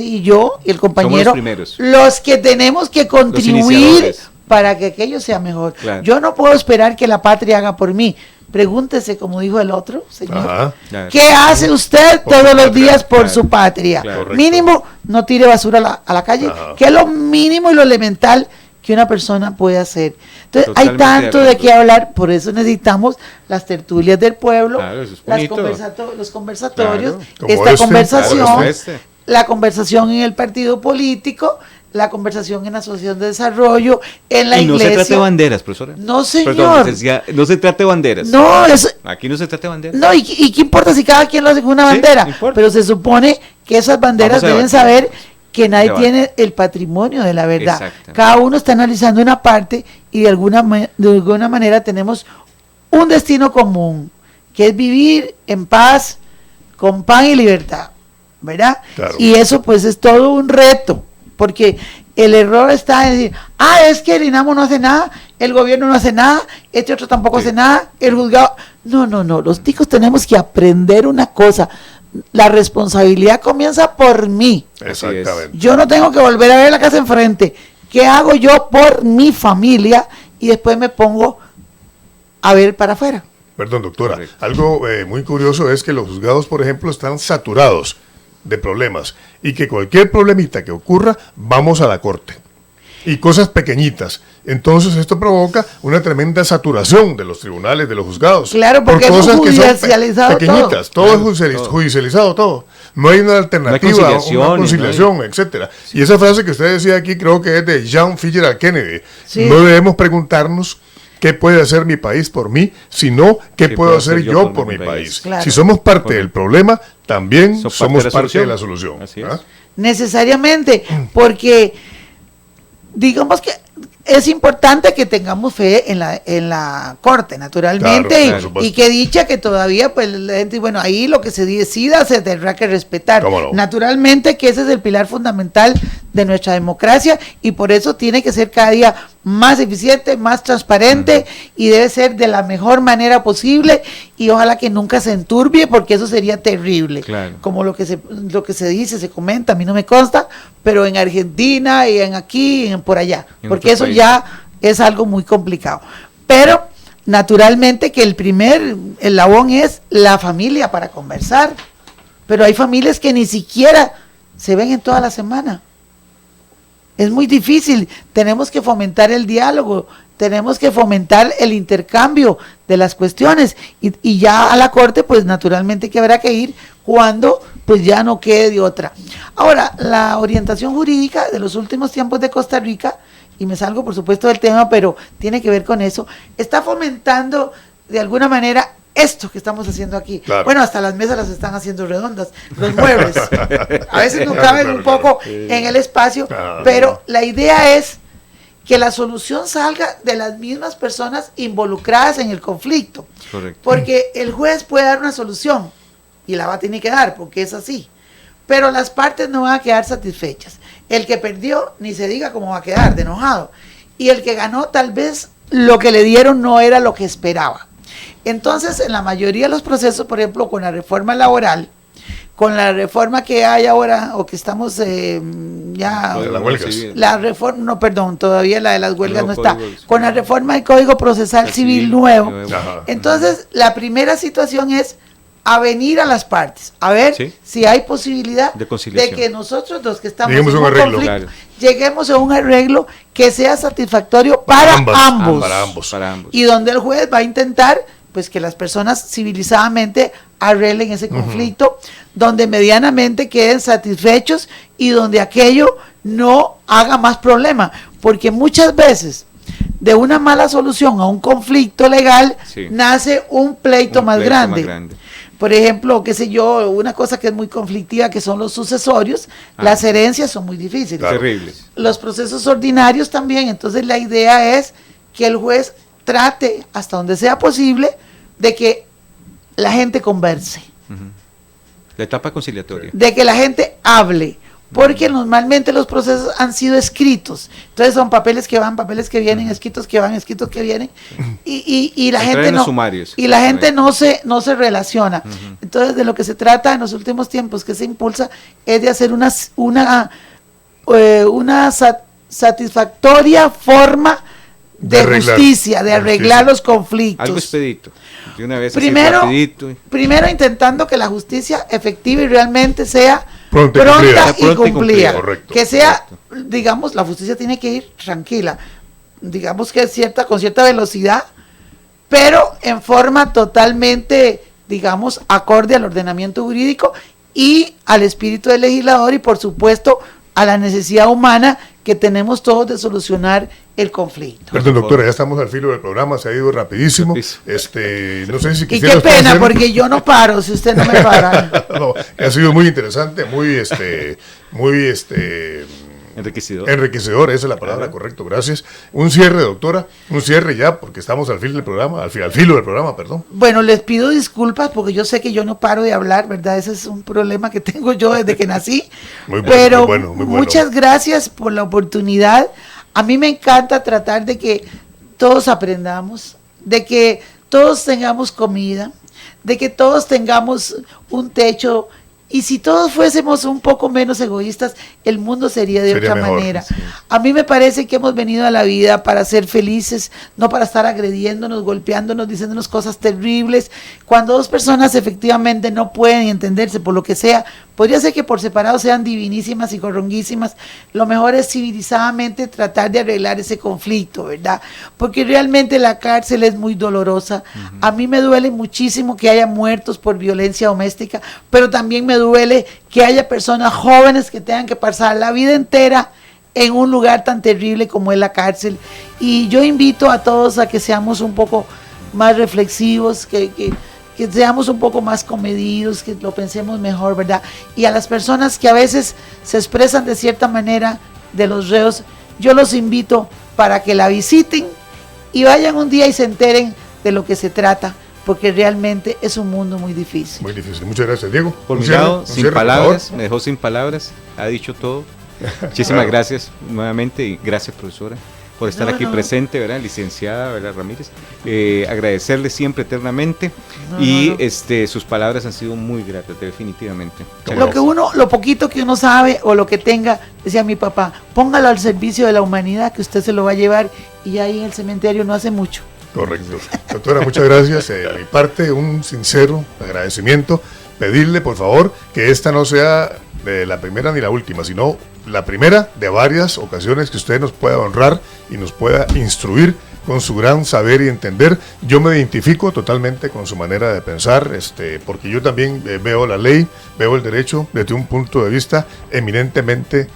[SPEAKER 3] y yo y el compañero
[SPEAKER 4] Somos los primeros.
[SPEAKER 3] los que tenemos que contribuir
[SPEAKER 4] iniciadores.
[SPEAKER 3] para que aquello sea mejor.
[SPEAKER 4] Claro.
[SPEAKER 3] Yo no puedo esperar que la patria haga por mí. Pregúntese, como dijo el otro señor,
[SPEAKER 2] Ajá.
[SPEAKER 4] Claro.
[SPEAKER 3] ¿qué hace usted
[SPEAKER 2] Por
[SPEAKER 3] todos
[SPEAKER 2] su
[SPEAKER 3] los
[SPEAKER 2] patria.
[SPEAKER 3] días por
[SPEAKER 4] Claro.
[SPEAKER 3] su patria?
[SPEAKER 4] Claro.
[SPEAKER 2] Correcto.
[SPEAKER 3] Mínimo, no tire basura a la calle,
[SPEAKER 2] Ajá.
[SPEAKER 3] que es lo mínimo y lo elemental que una persona puede hacer. Entonces,
[SPEAKER 4] Totalmente
[SPEAKER 3] hay tanto
[SPEAKER 4] de
[SPEAKER 3] de
[SPEAKER 4] acuerdo.
[SPEAKER 3] qué hablar, por eso necesitamos las tertulias del pueblo,
[SPEAKER 4] Claro, eso es bonito.
[SPEAKER 3] los conversatorios,
[SPEAKER 4] Claro.
[SPEAKER 2] Como
[SPEAKER 3] esta
[SPEAKER 2] este.
[SPEAKER 3] conversación,
[SPEAKER 4] Claro, como este.
[SPEAKER 3] la conversación en el partido político, la conversación en la asociación de desarrollo, en la
[SPEAKER 4] Y no
[SPEAKER 3] iglesia.
[SPEAKER 4] se trata de banderas, profesora.
[SPEAKER 3] No, señor.
[SPEAKER 4] Perdón, licenciada, no se trata de banderas.
[SPEAKER 3] No, es,
[SPEAKER 4] Aquí no se trata de banderas.
[SPEAKER 3] no, y qué importa si cada quien lo hace con una
[SPEAKER 4] Sí,
[SPEAKER 3] bandera,
[SPEAKER 4] no importa.
[SPEAKER 3] pero se supone que esas banderas
[SPEAKER 4] Vamos a
[SPEAKER 3] deben
[SPEAKER 4] debatir.
[SPEAKER 3] saber que nadie
[SPEAKER 4] Debate.
[SPEAKER 3] tiene el patrimonio de la verdad.
[SPEAKER 4] Exactamente.
[SPEAKER 3] Cada uno está analizando una parte y de alguna manera tenemos un destino común, que es vivir en paz, con pan y libertad, ¿verdad?
[SPEAKER 2] Claro.
[SPEAKER 3] Y eso pues es todo un reto, porque el error está en decir, es que el INAMO no hace nada, el gobierno no hace nada, este otro tampoco hace nada, el juzgado... No, los ticos tenemos que aprender una cosa, la responsabilidad comienza por mí.
[SPEAKER 2] Exactamente.
[SPEAKER 3] Yo no tengo que volver a ver la casa enfrente. ¿Qué hago yo por mi familia? Y después me pongo a ver para afuera.
[SPEAKER 2] Perdón, doctora.
[SPEAKER 4] Correcto.
[SPEAKER 2] Algo muy curioso es que los juzgados, por ejemplo, están saturados de problemas y que cualquier problemita que ocurra, vamos a la corte. Y cosas pequeñitas. Entonces esto provoca una tremenda saturación de los tribunales, de los juzgados.
[SPEAKER 3] Claro, porque
[SPEAKER 2] por cosas
[SPEAKER 3] es
[SPEAKER 2] que son
[SPEAKER 3] judicializado
[SPEAKER 2] pequeñitas. Todo es judicializado, todo. No hay una alternativa, una conciliación, etcétera. Sí. Y esa frase que usted decía aquí creo que es de John Fitzgerald Kennedy. Sí. No debemos preguntarnos qué puede hacer mi país por mí, sino qué puedo hacer yo por mi país. Claro. Si somos parte del problema, también somos parte de la solución.
[SPEAKER 4] Así es.
[SPEAKER 3] Necesariamente, porque digamos que es importante que tengamos fe en la corte, naturalmente, claro, y que dicha que todavía, pues, la gente, bueno, ahí lo que se decida se tendrá que respetar.
[SPEAKER 2] No.
[SPEAKER 3] Naturalmente que ese es el pilar fundamental de nuestra democracia y por eso tiene que ser cada día más eficiente, más transparente y debe ser de la mejor manera posible y ojalá que nunca se enturbie porque eso sería terrible.
[SPEAKER 4] Claro.
[SPEAKER 3] Como lo que se dice, se comenta, a mí no me consta, pero en Argentina y en aquí y en por allá, porque eso ya es algo muy complicado. Pero naturalmente que el primer eslabón es la familia para conversar, pero hay familias que ni siquiera se ven en toda la semana. Es muy difícil, tenemos que fomentar el diálogo, tenemos que fomentar el intercambio de las cuestiones y ya a la corte pues naturalmente que habrá que ir cuando pues ya no quede de otra. Ahora, la orientación jurídica de los últimos tiempos de Costa Rica, y me salgo por supuesto del tema, pero tiene que ver con eso, está fomentando de alguna manera esto que estamos haciendo aquí.
[SPEAKER 2] Claro.
[SPEAKER 3] Bueno, hasta las mesas las están haciendo redondas, los muebles. A veces no caben un poco en el espacio, pero la idea es que la solución salga de las mismas personas involucradas en el conflicto.
[SPEAKER 4] Correcto.
[SPEAKER 3] Porque el juez puede dar una solución y la va a tener que dar porque es así. Pero las partes no van a quedar satisfechas. El que perdió, ni se diga cómo va a quedar, de enojado. Y el que ganó, tal vez lo que le dieron no era lo que esperaba. Entonces, en la mayoría de los procesos, por ejemplo, con la reforma laboral, con la reforma que hay ahora, o que estamos ya...
[SPEAKER 2] de las huelgas.
[SPEAKER 3] La reforma, no, perdón, todavía la de las huelgas no está. Con la reforma del Código Procesal Civil nuevo. Entonces, la primera situación es avenir a las partes, a ver si hay posibilidad de que nosotros los que estamos en un conflicto lleguemos a un arreglo que sea satisfactorio para ambos. Y donde el juez va a intentar pues que las personas civilizadamente arreglen ese conflicto, donde medianamente queden satisfechos y donde aquello no haga más problema, porque muchas veces de una mala solución a un conflicto legal nace un pleito más grande. Por ejemplo, qué sé yo, una cosa que es muy conflictiva que son los sucesorios, las herencias son muy difíciles.
[SPEAKER 4] Terribles.
[SPEAKER 3] Los procesos ordinarios también, entonces la idea es que el juez trate hasta donde sea posible de que la gente converse.
[SPEAKER 4] La etapa conciliatoria.
[SPEAKER 3] De que la gente hable, porque normalmente los procesos han sido escritos, entonces son papeles que van, papeles que vienen, escritos que van, escritos que vienen, y la gente no, y la gente no se relaciona. Entonces de lo que se trata en los últimos tiempos que se impulsa es de hacer una satisfactoria forma de justicia, de arreglar los conflictos.
[SPEAKER 4] Algo expedito, de una vez
[SPEAKER 3] primero intentando que la justicia efectiva y realmente sea pronta y cumplida. Que sea, digamos, la justicia tiene que ir tranquila, digamos que con cierta velocidad, pero en forma totalmente, digamos, acorde al ordenamiento jurídico y al espíritu del legislador y por supuesto a la necesidad humana que tenemos todos de solucionar el conflicto.
[SPEAKER 2] Perdón, doctora, ya estamos al filo del programa, se ha ido rapidísimo. No sé si
[SPEAKER 3] y qué pena, porque yo no paro si usted no me para.
[SPEAKER 2] No, ha sido muy interesante, muy enriquecedor, esa es la palabra, correcto, gracias. Un cierre, doctora, un cierre ya, porque estamos al filo del programa, al filo del programa, perdón.
[SPEAKER 3] Bueno, les pido disculpas porque yo sé que yo no paro de hablar, ¿verdad? Ese es un problema que tengo yo desde que nací. Muy bueno. Muchas gracias por la oportunidad. A mí me encanta tratar de que todos aprendamos, de que todos tengamos comida, de que todos tengamos un techo. Y si todos fuésemos un poco menos egoístas, el mundo sería otra mejor, manera. Sí. A mí me parece que hemos venido a la vida para ser felices, no para estar agrediéndonos, golpeándonos, diciéndonos cosas terribles. Cuando dos personas efectivamente no pueden entenderse por lo que sea, podría ser que por separado sean divinísimas y corronguísimas. Lo mejor es civilizadamente tratar de arreglar ese conflicto, ¿verdad? Porque realmente la cárcel es muy dolorosa. A mí me duele muchísimo que haya muertos por violencia doméstica, pero también me duele que haya personas jóvenes que tengan que pasar la vida entera en un lugar tan terrible como es la cárcel. Y yo invito a todos a que seamos un poco más reflexivos, que seamos un poco más comedidos, que lo pensemos mejor, ¿verdad? Y a las personas que a veces se expresan de cierta manera de los reos, yo los invito para que la visiten y vayan un día y se enteren de lo que se trata, porque realmente es un mundo muy difícil.
[SPEAKER 2] Muy difícil. Muchas gracias, Diego.
[SPEAKER 4] Por mi lado, sin palabras, me dejó sin palabras, ha dicho todo. Muchísimas gracias nuevamente y gracias, profesora, por estar aquí presente, ¿verdad? Licenciada, ¿verdad, Ramírez? Agradecerle siempre eternamente sus palabras han sido muy gratas, definitivamente.
[SPEAKER 3] Lo poquito que uno sabe o lo que tenga, decía mi papá, póngalo al servicio de la humanidad, que usted se lo va a llevar, y ahí en el cementerio no hace mucho.
[SPEAKER 2] Correcto. Doctora, muchas gracias. De mi parte, un sincero agradecimiento. Pedirle, por favor, que esta no sea la primera ni la última, sino la primera de varias ocasiones que usted nos pueda honrar y nos pueda instruir con su gran saber y entender. Yo me identifico totalmente con su manera de pensar, porque yo también veo la ley, veo el derecho desde un punto de vista eminentemente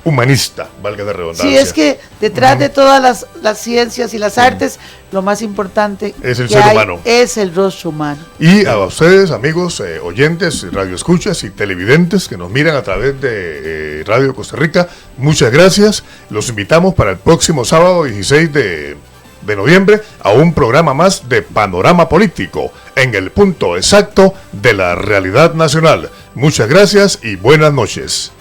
[SPEAKER 2] humanista, valga de redundancia.
[SPEAKER 3] Sí, es que detrás de todas las ciencias y las artes, lo más importante
[SPEAKER 2] es el ser humano.
[SPEAKER 3] Es el rostro humano.
[SPEAKER 2] Y a ustedes, amigos, oyentes, radioescuchas y televidentes que nos miran a través de Radio Costa Rica, muchas gracias. Los invitamos para el próximo sábado 16 de noviembre a un programa más de Panorama Político, en el punto exacto de la realidad nacional. Muchas gracias y buenas noches.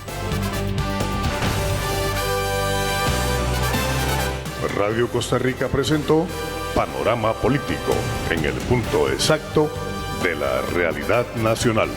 [SPEAKER 2] Radio Costa Rica presentó Panorama Político, en el punto exacto de la realidad nacional.